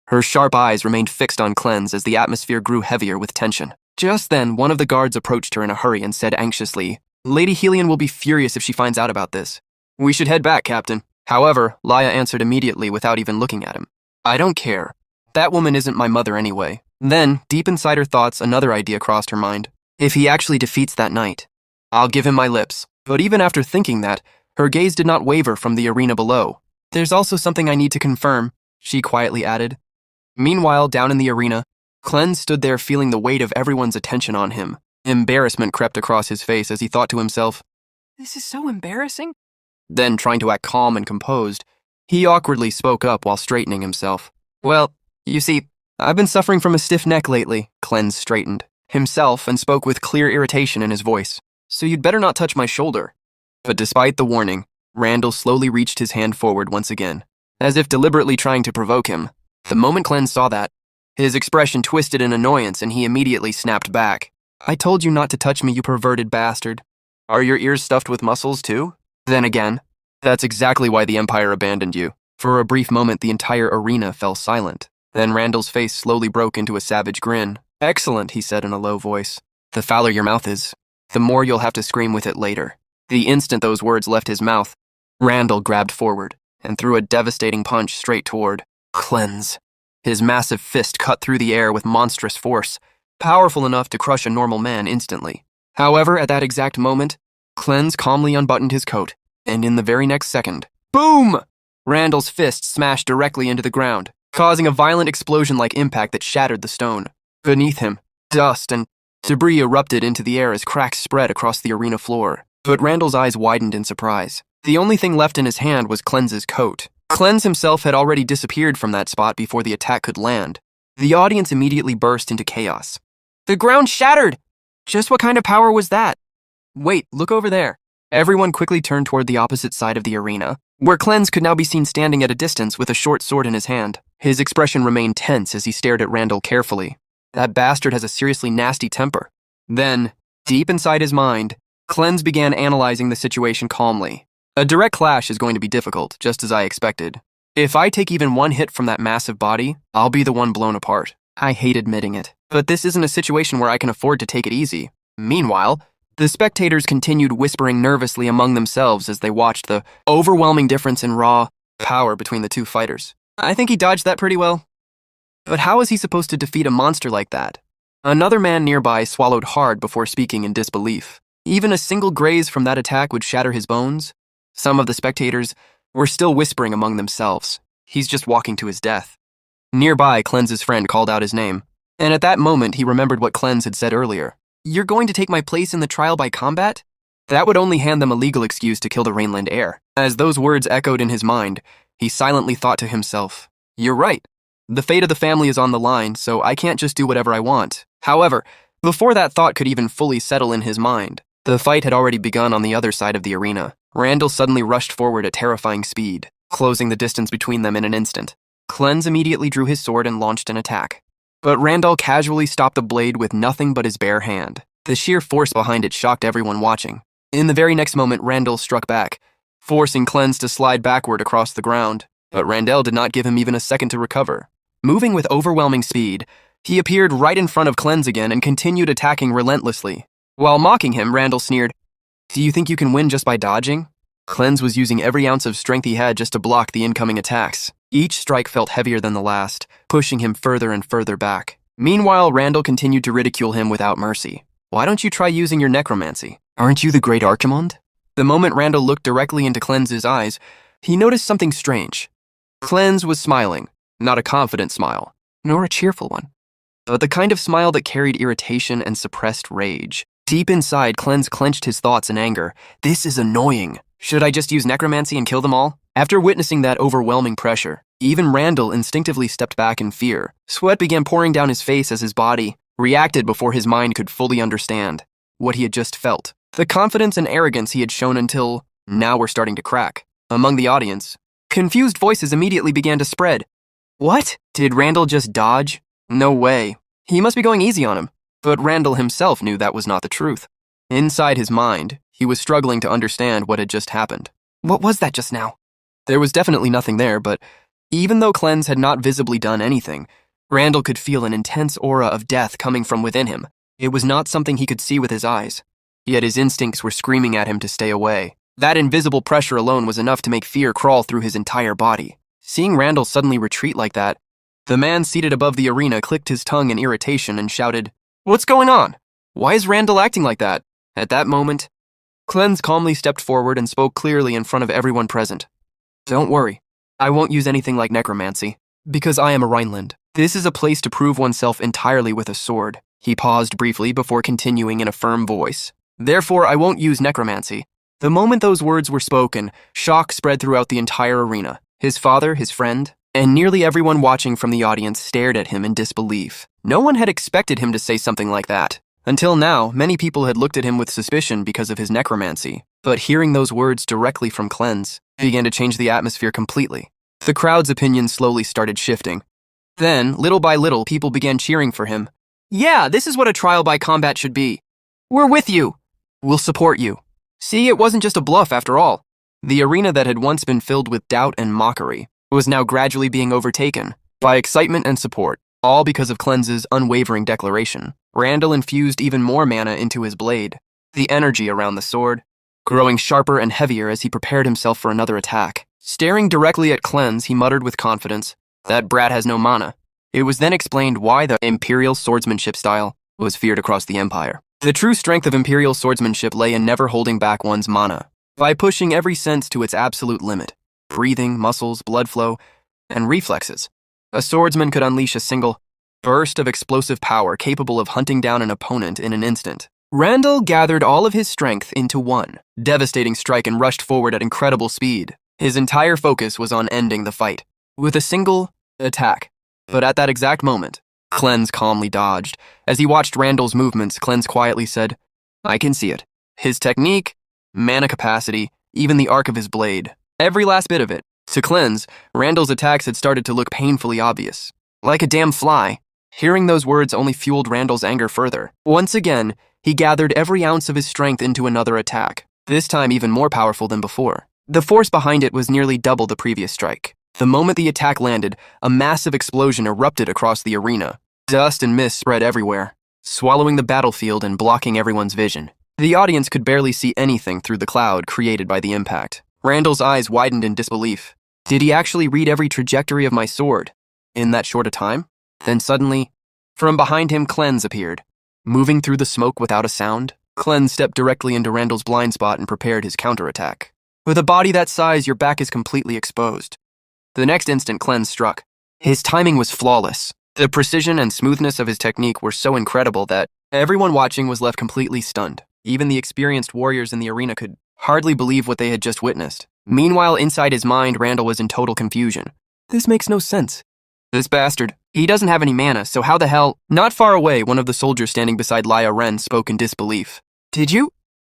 Speaker 1: Her sharp eyes remained fixed on Cleanse as the atmosphere grew heavier with tension. Just then, one of the guards approached her in a hurry and said anxiously, Lady Helion will be furious if she finds out about this. We should head back, Captain. However, Laya answered immediately without even looking at him. I don't care. That woman isn't my mother anyway. Then, deep inside her thoughts, another idea crossed her mind. If he actually defeats that knight, I'll give him my lips. But even after thinking that, her gaze did not waver from the arena below. There's also something I need to confirm, she quietly added. Meanwhile, down in the arena, Cleanse stood there feeling the weight of everyone's attention on him. Embarrassment crept across his face as he thought to himself, This is so embarrassing. Then, trying to act calm and composed, he awkwardly spoke up while straightening himself. Well, you see, I've been suffering from a stiff neck lately, Cleanse straightened himself and spoke with clear irritation in his voice. So you'd better not touch my shoulder. But despite the warning, Randall slowly reached his hand forward once again, as if deliberately trying to provoke him. The moment Cleanse saw that, his expression twisted in annoyance and he immediately snapped back. I told you not to touch me, you perverted bastard. Are your ears stuffed with muscles too? Then again, that's exactly why the Empire abandoned you. For a brief moment, the entire arena fell silent. Then Randall's face slowly broke into a savage grin. Excellent, he said in a low voice. The fouler your mouth is, the more you'll have to scream with it later. The instant those words left his mouth, Randall grabbed forward and threw a devastating punch straight toward Cleanse. His massive fist cut through the air with monstrous force, powerful enough to crush a normal man instantly. However, at that exact moment, Cleanse calmly unbuttoned his coat, and in the very next second, boom! Randall's fist smashed directly into the ground, causing a violent explosion-like impact that shattered the stone. Beneath him, dust and debris erupted into the air as cracks spread across the arena floor. But Randall's eyes widened in surprise. The only thing left in his hand was Cleanse's coat. Cleanse himself had already disappeared from that spot before the attack could land. The audience immediately burst into chaos. The ground shattered! Just what kind of power was that? Wait, look over there. Everyone quickly turned toward the opposite side of the arena, where Cleanse could now be seen standing at a distance with a short sword in his hand. His expression remained tense as he stared at Randall carefully. That bastard has a seriously nasty temper. Then, deep inside his mind, Cleanse began analyzing the situation calmly. A direct clash is going to be difficult, just as I expected. If I take even one hit from that massive body, I'll be the one blown apart. I hate admitting it, but this isn't a situation where I can afford to take it easy. Meanwhile, the spectators continued whispering nervously among themselves as they watched the overwhelming difference in raw power between the two fighters. I think he dodged that pretty well. But how is he supposed to defeat a monster like that? Another man nearby swallowed hard before speaking in disbelief. Even a single graze from that attack would shatter his bones. Some of the spectators were still whispering among themselves. He's just walking to his death. Nearby, Cleanse's friend called out his name, and at that moment he remembered what Cleanse had said earlier. "You're going to take my place in the trial by combat?" That would only hand them a legal excuse to kill the Rainland heir. As those words echoed in his mind, he silently thought to himself, "You're right. The fate of the family is on the line, so I can't just do whatever I want." However, before that thought could even fully settle in his mind, the fight had already begun on the other side of the arena. Randall suddenly rushed forward at terrifying speed, closing the distance between them in an instant. Cleanse immediately drew his sword and launched an attack. But Randall casually stopped the blade with nothing but his bare hand. The sheer force behind it shocked everyone watching. In the very next moment, Randall struck back, forcing Cleanse to slide backward across the ground. But Randall did not give him even a second to recover. Moving with overwhelming speed, he appeared right in front of Cleanse again and continued attacking relentlessly. While mocking him, Randall sneered, "Do you think you can win just by dodging?" Cleanse was using every ounce of strength he had just to block the incoming attacks. Each strike felt heavier than the last, pushing him further and further back. Meanwhile, Randall continued to ridicule him without mercy. "Why don't you try using your necromancy? Aren't you the great Archimond?" The moment Randall looked directly into Cleanse's eyes, he noticed something strange. Cleanse was smiling, not a confident smile, nor a cheerful one, but the kind of smile that carried irritation and suppressed rage. Deep inside, Cleanse clenched his thoughts in anger. "This is annoying. Should I just use necromancy and kill them all?" After witnessing that overwhelming pressure, even Randall instinctively stepped back in fear. Sweat began pouring down his face as his body reacted before his mind could fully understand what he had just felt. The confidence and arrogance he had shown until now were starting to crack. Among the audience, confused voices immediately began to spread. What? Did Randall just dodge? No way. He must be going easy on him. But Randall himself knew that was not the truth. Inside his mind, he was struggling to understand what had just happened. What was that just now? There was definitely nothing there, but even though Cleanse had not visibly done anything, Randall could feel an intense aura of death coming from within him. It was not something he could see with his eyes, yet his instincts were screaming at him to stay away. That invisible pressure alone was enough to make fear crawl through his entire body. Seeing Randall suddenly retreat like that, the man seated above the arena clicked his tongue in irritation and shouted, "What's going on? Why is Randall acting like that?" At that moment, Cleanse calmly stepped forward and spoke clearly in front of everyone present. "Don't worry, I won't use anything like necromancy, because I am a Rhineland. This is a place to prove oneself entirely with a sword." He paused briefly before continuing in a firm voice. "Therefore, I won't use necromancy." The moment those words were spoken, shock spread throughout the entire arena. His father, his friend, and nearly everyone watching from the audience stared at him in disbelief. No one had expected him to say something like that. Until now, many people had looked at him with suspicion because of his necromancy, but hearing those words directly from Cleanse began to change the atmosphere completely. The crowd's opinions slowly started shifting. Then, little by little, people began cheering for him. "Yeah, this is what a trial by combat should be. We're with you. We'll support you." See, it wasn't just a bluff after all. The arena that had once been filled with doubt and mockery was now gradually being overtaken by excitement and support, all because of Cleanse's unwavering declaration. Randall infused even more mana into his blade, the energy around the sword growing sharper and heavier as he prepared himself for another attack. Staring directly at Cleanse, he muttered with confidence, "That brat has no mana." It was then explained why the Imperial swordsmanship style was feared across the Empire. The true strength of Imperial swordsmanship lay in never holding back one's mana, by pushing every sense to its absolute limit. Breathing, muscles, blood flow, and reflexes. A swordsman could unleash a single burst of explosive power capable of hunting down an opponent in an instant. Randall gathered all of his strength into one devastating strike and rushed forward at incredible speed. His entire focus was on ending the fight with a single attack. But at that exact moment, Cleanse calmly dodged. As he watched Randall's movements, Cleanse quietly said, "I can see it. His technique, mana capacity, even the arc of his blade. Every last bit of it." To Cleanse, Randall's attacks had started to look painfully obvious. Like a damn fly. Hearing those words only fueled Randall's anger further. Once again, he gathered every ounce of his strength into another attack, this time even more powerful than before. The force behind it was nearly double the previous strike. The moment the attack landed, a massive explosion erupted across the arena. Dust and mist spread everywhere, swallowing the battlefield and blocking everyone's vision. The audience could barely see anything through the cloud created by the impact. Randall's eyes widened in disbelief. Did he actually read every trajectory of my sword in that short a time? Then suddenly, from behind him, Cleanse appeared, moving through the smoke without a sound. Cleanse stepped directly into Randall's blind spot and prepared his counterattack. With a body that size, your back is completely exposed. The next instant, Cleanse struck. His timing was flawless. The precision and smoothness of his technique were so incredible that everyone watching was left completely stunned. Even the experienced warriors in the arena could hardly believe what they had just witnessed. Meanwhile, inside his mind, Randall was in total confusion. This makes no sense. This bastard, he doesn't have any mana, so how the hell? Not far away, one of the soldiers standing beside Laya Ren spoke in disbelief. Did you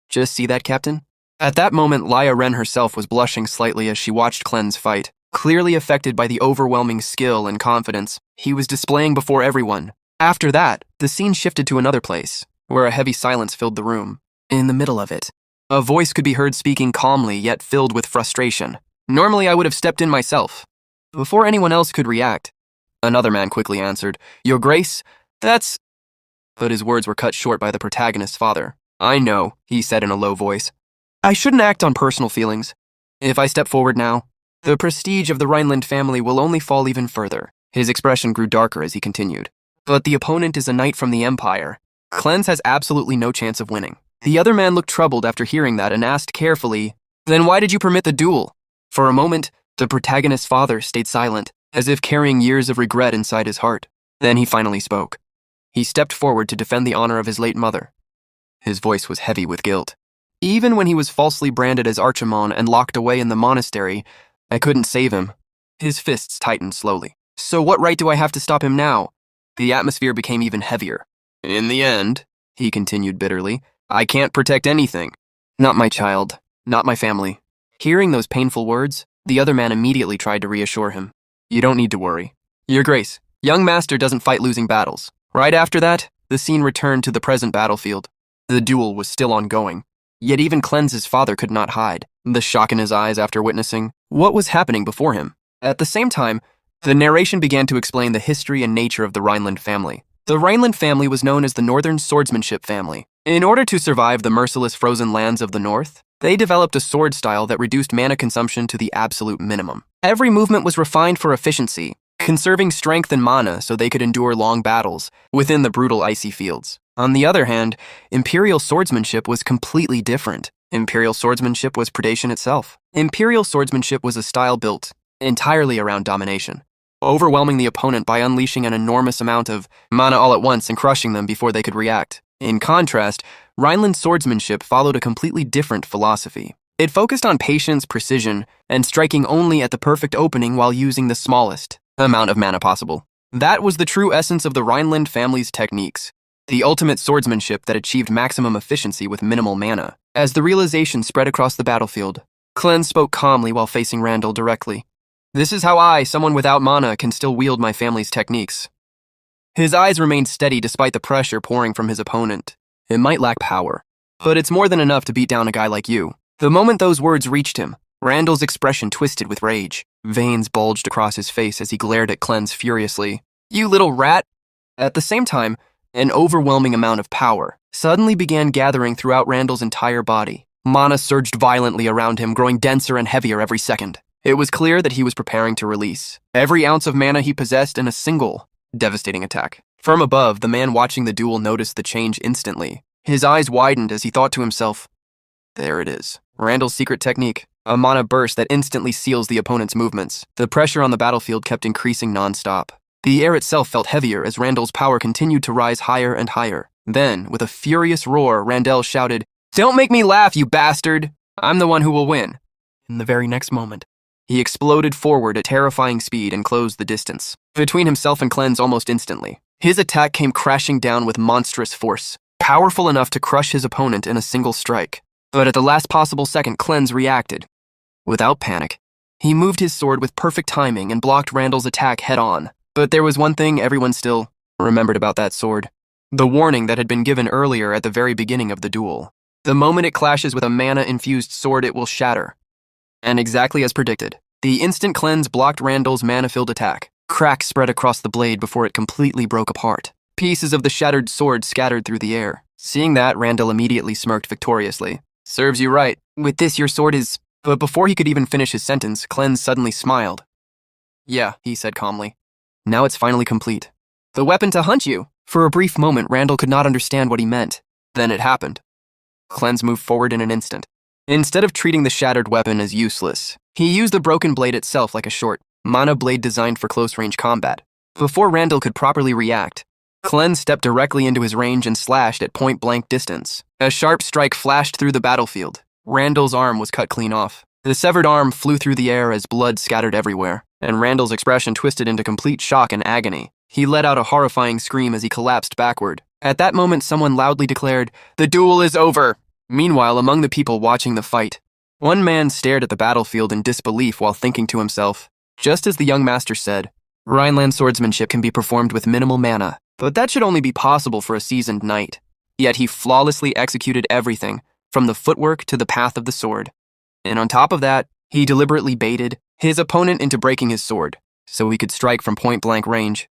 Speaker 1: just see that, Captain? At that moment, Laya Ren herself was blushing slightly as she watched Cleanse fight. Clearly affected by the overwhelming skill and confidence he was displaying before everyone. After that, the scene shifted to another place, where a heavy silence filled the room. In the middle of it, a voice could be heard speaking calmly yet filled with frustration. Normally, I would have stepped in myself. Before anyone else could react, another man quickly answered, "Your Grace, that's..." But his words were cut short by the protagonist's father. "I know," he said in a low voice. "I shouldn't act on personal feelings. If I step forward now, the prestige of the Rhineland family will only fall even further." His expression grew darker as he continued. "But the opponent is a knight from the Empire. Cleanse has absolutely no chance of winning." The other man looked troubled after hearing that and asked carefully, "Then why did you permit the duel?" For a moment, the protagonist's father stayed silent, as if carrying years of regret inside his heart. Then he finally spoke. He stepped forward to defend the honor of his late mother. His voice was heavy with guilt. "Even when he was falsely branded as Archimon and locked away in the monastery, I couldn't save him." His fists tightened slowly. "So what right do I have to stop him now?" The atmosphere became even heavier. "In the end," he continued bitterly, "I can't protect anything. Not my child, not my family." Hearing those painful words, the other man immediately tried to reassure him. "You don't need to worry. Your Grace, young master doesn't fight losing battles." Right after that, the scene returned to the present battlefield. The duel was still ongoing. Yet even Cleanse's father could not hide the shock in his eyes after witnessing what was happening before him. At the same time, the narration began to explain the history and nature of the Rhineland family. The Rhineland family was known as the Northern Swordsmanship family. In order to survive the merciless frozen lands of the north, they developed a sword style that reduced mana consumption to the absolute minimum. Every movement was refined for efficiency, conserving strength and mana so they could endure long battles within the brutal icy fields. On the other hand, Imperial swordsmanship was completely different. Imperial swordsmanship was predation itself. Imperial swordsmanship was a style built entirely around domination, overwhelming the opponent by unleashing an enormous amount of mana all at once and crushing them before they could react. In contrast, Rhineland swordsmanship followed a completely different philosophy. It focused on patience, precision, and striking only at the perfect opening while using the smallest amount of mana possible. That was the true essence of the Rhineland family's techniques, the ultimate swordsmanship that achieved maximum efficiency with minimal mana. As the realization spread across the battlefield, Cleanse spoke calmly while facing Randall directly. "This is how I, someone without mana, can still wield my family's techniques." His eyes remained steady despite the pressure pouring from his opponent. "It might lack power, but it's more than enough to beat down a guy like you." The moment those words reached him, Randall's expression twisted with rage. Veins bulged across his face as he glared at Cleanse furiously. "You little rat!" At the same time, an overwhelming amount of power suddenly began gathering throughout Randall's entire body. Mana surged violently around him, growing denser and heavier every second. It was clear that he was preparing to release every ounce of mana he possessed in a single devastating attack. From above, the man watching the duel noticed the change instantly. His eyes widened as he thought to himself, "There it is. Randall's secret technique. A mana burst that instantly seals the opponent's movements." The pressure on the battlefield kept increasing non-stop. The air itself felt heavier as Randall's power continued to rise higher and higher. Then, with a furious roar, Randall shouted, "Don't make me laugh, you bastard! I'm the one who will win." In the very next moment, he exploded forward at terrifying speed and closed the distance between himself and Cleanse almost instantly. His attack came crashing down with monstrous force, powerful enough to crush his opponent in a single strike. But at the last possible second, Cleanse reacted. Without panic, he moved his sword with perfect timing and blocked Randall's attack head-on. But there was one thing everyone still remembered about that sword. The warning that had been given earlier at the very beginning of the duel. The moment it clashes with a mana-infused sword, it will shatter. And exactly as predicted, the instant Cleanse blocked Randall's mana-filled attack. Cracks spread across the blade before it completely broke apart. Pieces of the shattered sword scattered through the air. Seeing that, Randall immediately smirked victoriously. "Serves you right. With this, your sword is..." But before he could even finish his sentence, Cleanse suddenly smiled. "Yeah," he said calmly. "Now it's finally complete. The weapon to hunt you." For a brief moment, Randall could not understand what he meant. Then it happened. Cleanse moved forward in an instant. Instead of treating the shattered weapon as useless, he used the broken blade itself like a short, mana blade designed for close-range combat. Before Randall could properly react, Cleanse stepped directly into his range and slashed at point-blank distance. A sharp strike flashed through the battlefield. Randall's arm was cut clean off. The severed arm flew through the air as blood scattered everywhere, and Randall's expression twisted into complete shock and agony. He let out a horrifying scream as he collapsed backward. At that moment, someone loudly declared, "The duel is over!" Meanwhile, among the people watching the fight, one man stared at the battlefield in disbelief while thinking to himself, just as the young master said, Rhineland swordsmanship can be performed with minimal mana, but that should only be possible for a seasoned knight. Yet he flawlessly executed everything, from the footwork to the path of the sword. And on top of that, he deliberately baited his opponent into breaking his sword, so he could strike from point-blank range.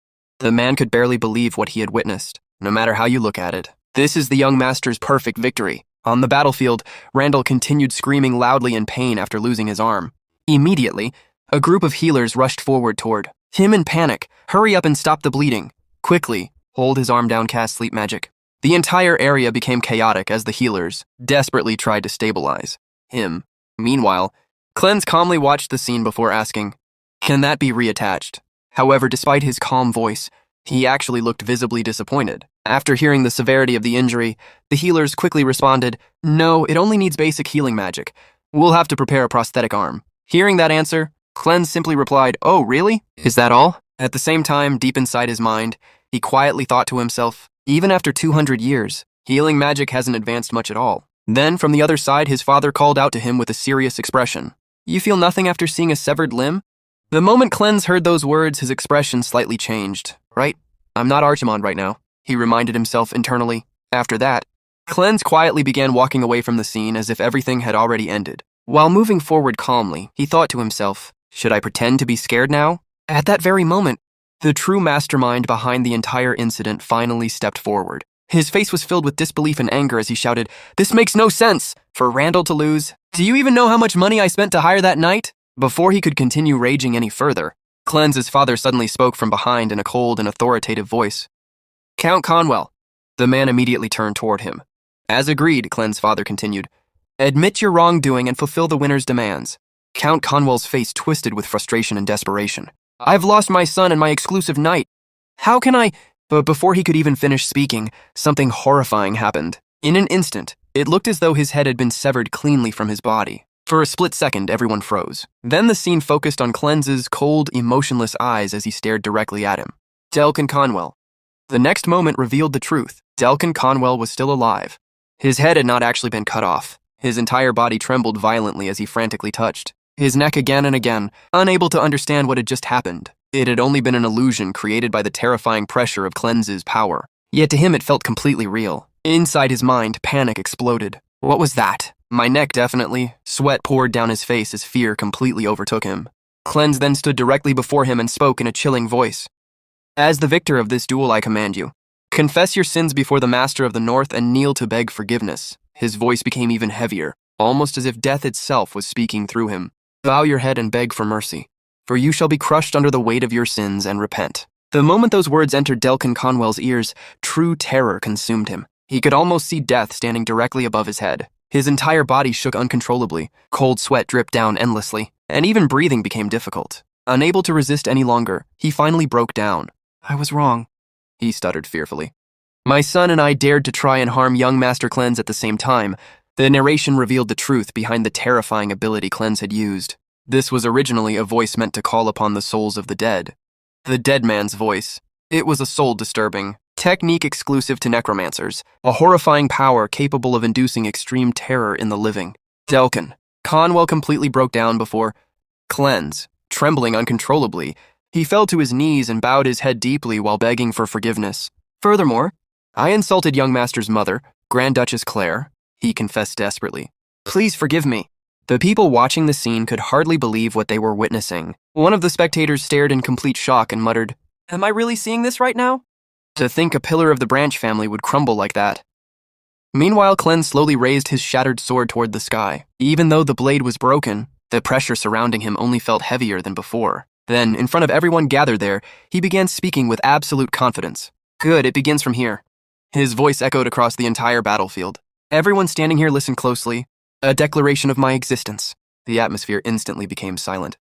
Speaker 1: The man could barely believe what he had witnessed, no matter how you look at it. This is the young master's perfect victory. On the battlefield, Randall continued screaming loudly in pain after losing his arm. Immediately, a group of healers rushed forward toward him in panic. "Hurry up and stop the bleeding. Quickly, hold his arm down, cast sleep magic." The entire area became chaotic as the healers desperately tried to stabilize him. Meanwhile, Cleanse calmly watched the scene before asking, "Can that be reattached?" However, despite his calm voice, he actually looked visibly disappointed. After hearing the severity of the injury, the healers quickly responded, "No, it only needs basic healing magic. We'll have to prepare a prosthetic arm." Hearing that answer, Cleanse simply replied, "Oh, really? Is that all?" At the same time, deep inside his mind, he quietly thought to himself, even after 200 years, healing magic hasn't advanced much at all. Then, from the other side, his father called out to him with a serious expression. "You feel nothing after seeing a severed limb?" The moment Cleanse heard those words, his expression slightly changed. "Right? I'm not Archimond right now," he reminded himself internally. After that, Cleanse quietly began walking away from the scene as if everything had already ended. While moving forward calmly, he thought to himself, should I pretend to be scared now? At that very moment, the true mastermind behind the entire incident finally stepped forward. His face was filled with disbelief and anger as he shouted, "This makes no sense! For Randall to lose? Do you even know how much money I spent to hire that knight?" Before he could continue raging any further, Cleanse's father suddenly spoke from behind in a cold and authoritative voice. "Count Conwell." The man immediately turned toward him. "As agreed," Cleanse's father continued, "admit your wrongdoing and fulfill the winner's demands." Count Conwell's face twisted with frustration and desperation. "I've lost my son and my exclusive knight. How can I—" But before he could even finish speaking, something horrifying happened. In an instant, it looked as though his head had been severed cleanly from his body. For a split second, everyone froze. Then the scene focused on Cleanse's cold, emotionless eyes as he stared directly at him. Delkin Conwell. The next moment revealed the truth. Delkin Conwell was still alive. His head had not actually been cut off. His entire body trembled violently as he frantically touched his neck again and again, unable to understand what had just happened. It had only been an illusion created by the terrifying pressure of Cleanse's power. Yet to him it felt completely real. Inside his mind, panic exploded. What was that? My neck, definitely. Sweat poured down his face as fear completely overtook him. Cleanse then stood directly before him and spoke in a chilling voice. "As the victor of this duel, I command you. Confess your sins before the Master of the North and kneel to beg forgiveness." His voice became even heavier, almost as if death itself was speaking through him. "Bow your head and beg for mercy, for you shall be crushed under the weight of your sins and repent." The moment those words entered Delkin Conwell's ears, true terror consumed him. He could almost see death standing directly above his head. His entire body shook uncontrollably, cold sweat dripped down endlessly, and even breathing became difficult. Unable to resist any longer, he finally broke down. "I was wrong," he stuttered fearfully. "My son and I dared to try and harm young Master Cleanse at the same time." The narration revealed the truth behind the terrifying ability Cleanse had used. This was originally a voice meant to call upon the souls of the dead. The dead man's voice. It was a soul-disturbing technique exclusive to necromancers, a horrifying power capable of inducing extreme terror in the living. Delkin Conwell completely broke down before Cleanse. Trembling uncontrollably, he fell to his knees and bowed his head deeply while begging for forgiveness. "Furthermore, I insulted young Master's mother, Grand Duchess Claire," he confessed desperately. "Please forgive me." The people watching the scene could hardly believe what they were witnessing. One of the spectators stared in complete shock and muttered, "Am I really seeing this right now?" To think a pillar of the Branch family would crumble like that. Meanwhile, Cleanse slowly raised his shattered sword toward the sky. Even though the blade was broken, the pressure surrounding him only felt heavier than before. Then, in front of everyone gathered there, he began speaking with absolute confidence. "Good, it begins from here." His voice echoed across the entire battlefield. Everyone standing here, listen closely. A declaration of my existence. The atmosphere instantly became silent.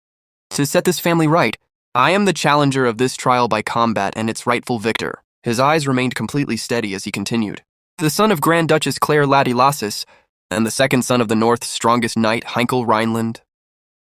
Speaker 1: To set this family right, I am the challenger of this trial by combat and its rightful victor. His eyes remained completely steady as he continued. The son of Grand Duchess Claire Ladilasis, and the second son of the North's strongest knight, Heinkel Rhineland.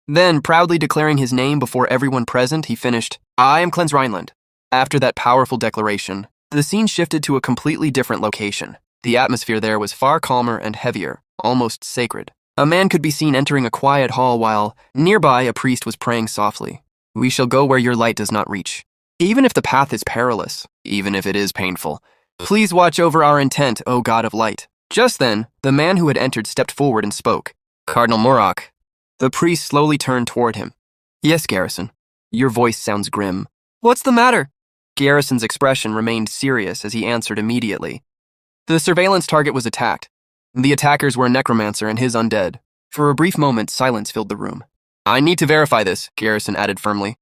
Speaker 1: Then, proudly declaring his name before everyone present, he finished, I am Cleanse Rhineland. After that powerful declaration, the scene shifted to a completely different location. The atmosphere there was far calmer and heavier, almost sacred. A man could be seen entering a quiet hall while, nearby, a priest was praying softly. We shall go where your light does not reach. Even if the path is perilous, even if it is painful, please watch over our intent, O God of light. Just then, the man who had entered stepped forward and spoke. Cardinal Murak. The priest slowly turned toward him. Yes, Garrison. Your voice sounds grim. What's the matter? Garrison's expression remained serious as he answered immediately. The surveillance target was attacked. The attackers were a necromancer and his undead. For a brief moment, silence filled the room. I need to verify this, Garrison added firmly.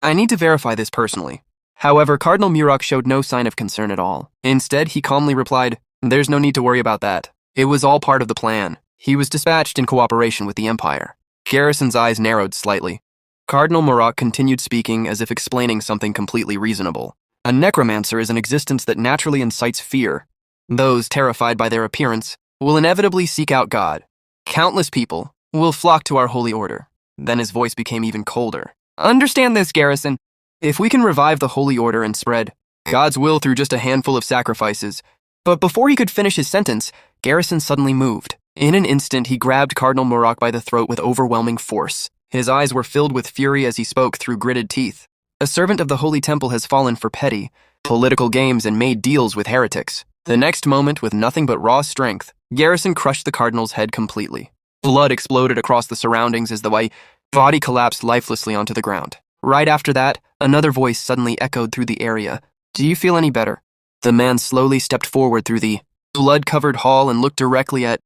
Speaker 1: I need to verify this personally. However, Cardinal Murak showed no sign of concern at all. Instead, he calmly replied, There's no need to worry about that. It was all part of the plan. He was dispatched in cooperation with the Empire. Garrison's eyes narrowed slightly. Cardinal Murak continued speaking as if explaining something completely reasonable. A necromancer is an existence that naturally incites fear. Those terrified by their appearance will inevitably seek out God. Countless people will flock to our holy order. Then his voice became even colder. Understand this, Garrison. If we can revive the holy order and spread God's will through just a handful of sacrifices. But before he could finish his sentence, Garrison suddenly moved. In an instant, he grabbed Cardinal Murak by the throat with overwhelming force. His eyes were filled with fury as he spoke through gritted teeth. A servant of the Holy Temple has fallen for petty, political games and made deals with heretics. The next moment, with nothing but raw strength, Garrison crushed the Cardinal's head completely. Blood exploded across the surroundings as the body collapsed lifelessly onto the ground. Right after that, another voice suddenly echoed through the area. Do you feel any better? The man slowly stepped forward through the blood-covered hall and looked directly at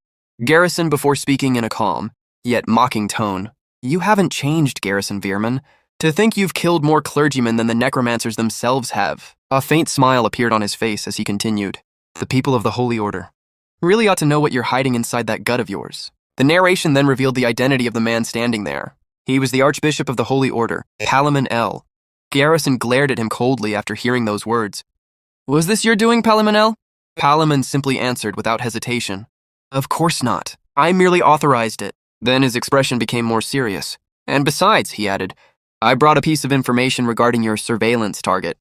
Speaker 1: Garrison before speaking in a calm, yet mocking tone. You haven't changed, Garrison Veerman. To think you've killed more clergymen than the necromancers themselves have. A faint smile appeared on his face as he continued. The people of the Holy Order really ought to know what you're hiding inside that gut of yours. The narration then revealed the identity of the man standing there. He was the Archbishop of the Holy Order, Palamon L. Garrison glared at him coldly after hearing those words. Was this your doing, Palamon L? Palamon simply answered without hesitation. Of course not. I merely authorized it. Then his expression became more serious. And besides, he added, I brought a piece of information regarding your surveillance target.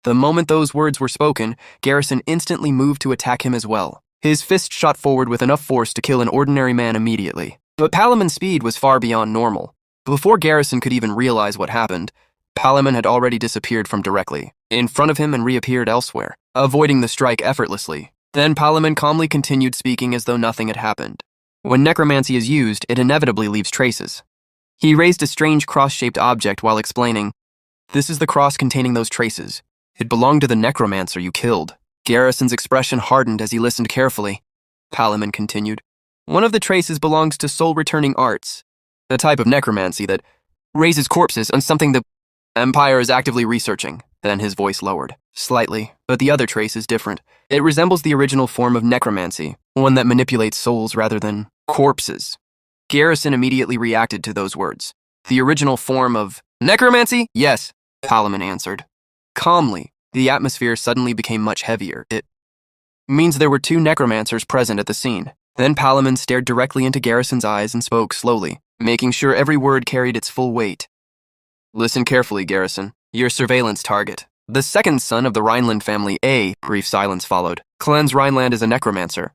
Speaker 1: The moment those words were spoken, Garrison instantly moved to attack him as well. His fist shot forward with enough force to kill an ordinary man immediately. But Palamon's speed was far beyond normal. Before Garrison could even realize what happened, Palamon had already disappeared from directly in front of him and reappeared elsewhere, avoiding the strike effortlessly. Then Palamon calmly continued speaking as though nothing had happened. When necromancy is used, it inevitably leaves traces. He raised a strange cross-shaped object while explaining, This is the cross containing those traces. It belonged to the necromancer you killed. Garrison's expression hardened as he listened carefully. Palamon continued, One of the traces belongs to soul-returning arts, a type of necromancy that raises corpses on something the Empire is actively researching. Then his voice lowered, slightly, but the other trace is different. It resembles the original form of necromancy, one that manipulates souls rather than corpses. Garrison immediately reacted to those words. The original form of necromancy? Yes, Palamon answered. Calmly, the atmosphere suddenly became much heavier. It means there were two necromancers present at the scene. Then Palamon stared directly into Garrison's eyes and spoke slowly, making sure every word carried its full weight. Listen carefully, Garrison. Your surveillance target. The second son of the Rhineland family, A. Brief silence followed. Cleanse Rhineland is a necromancer.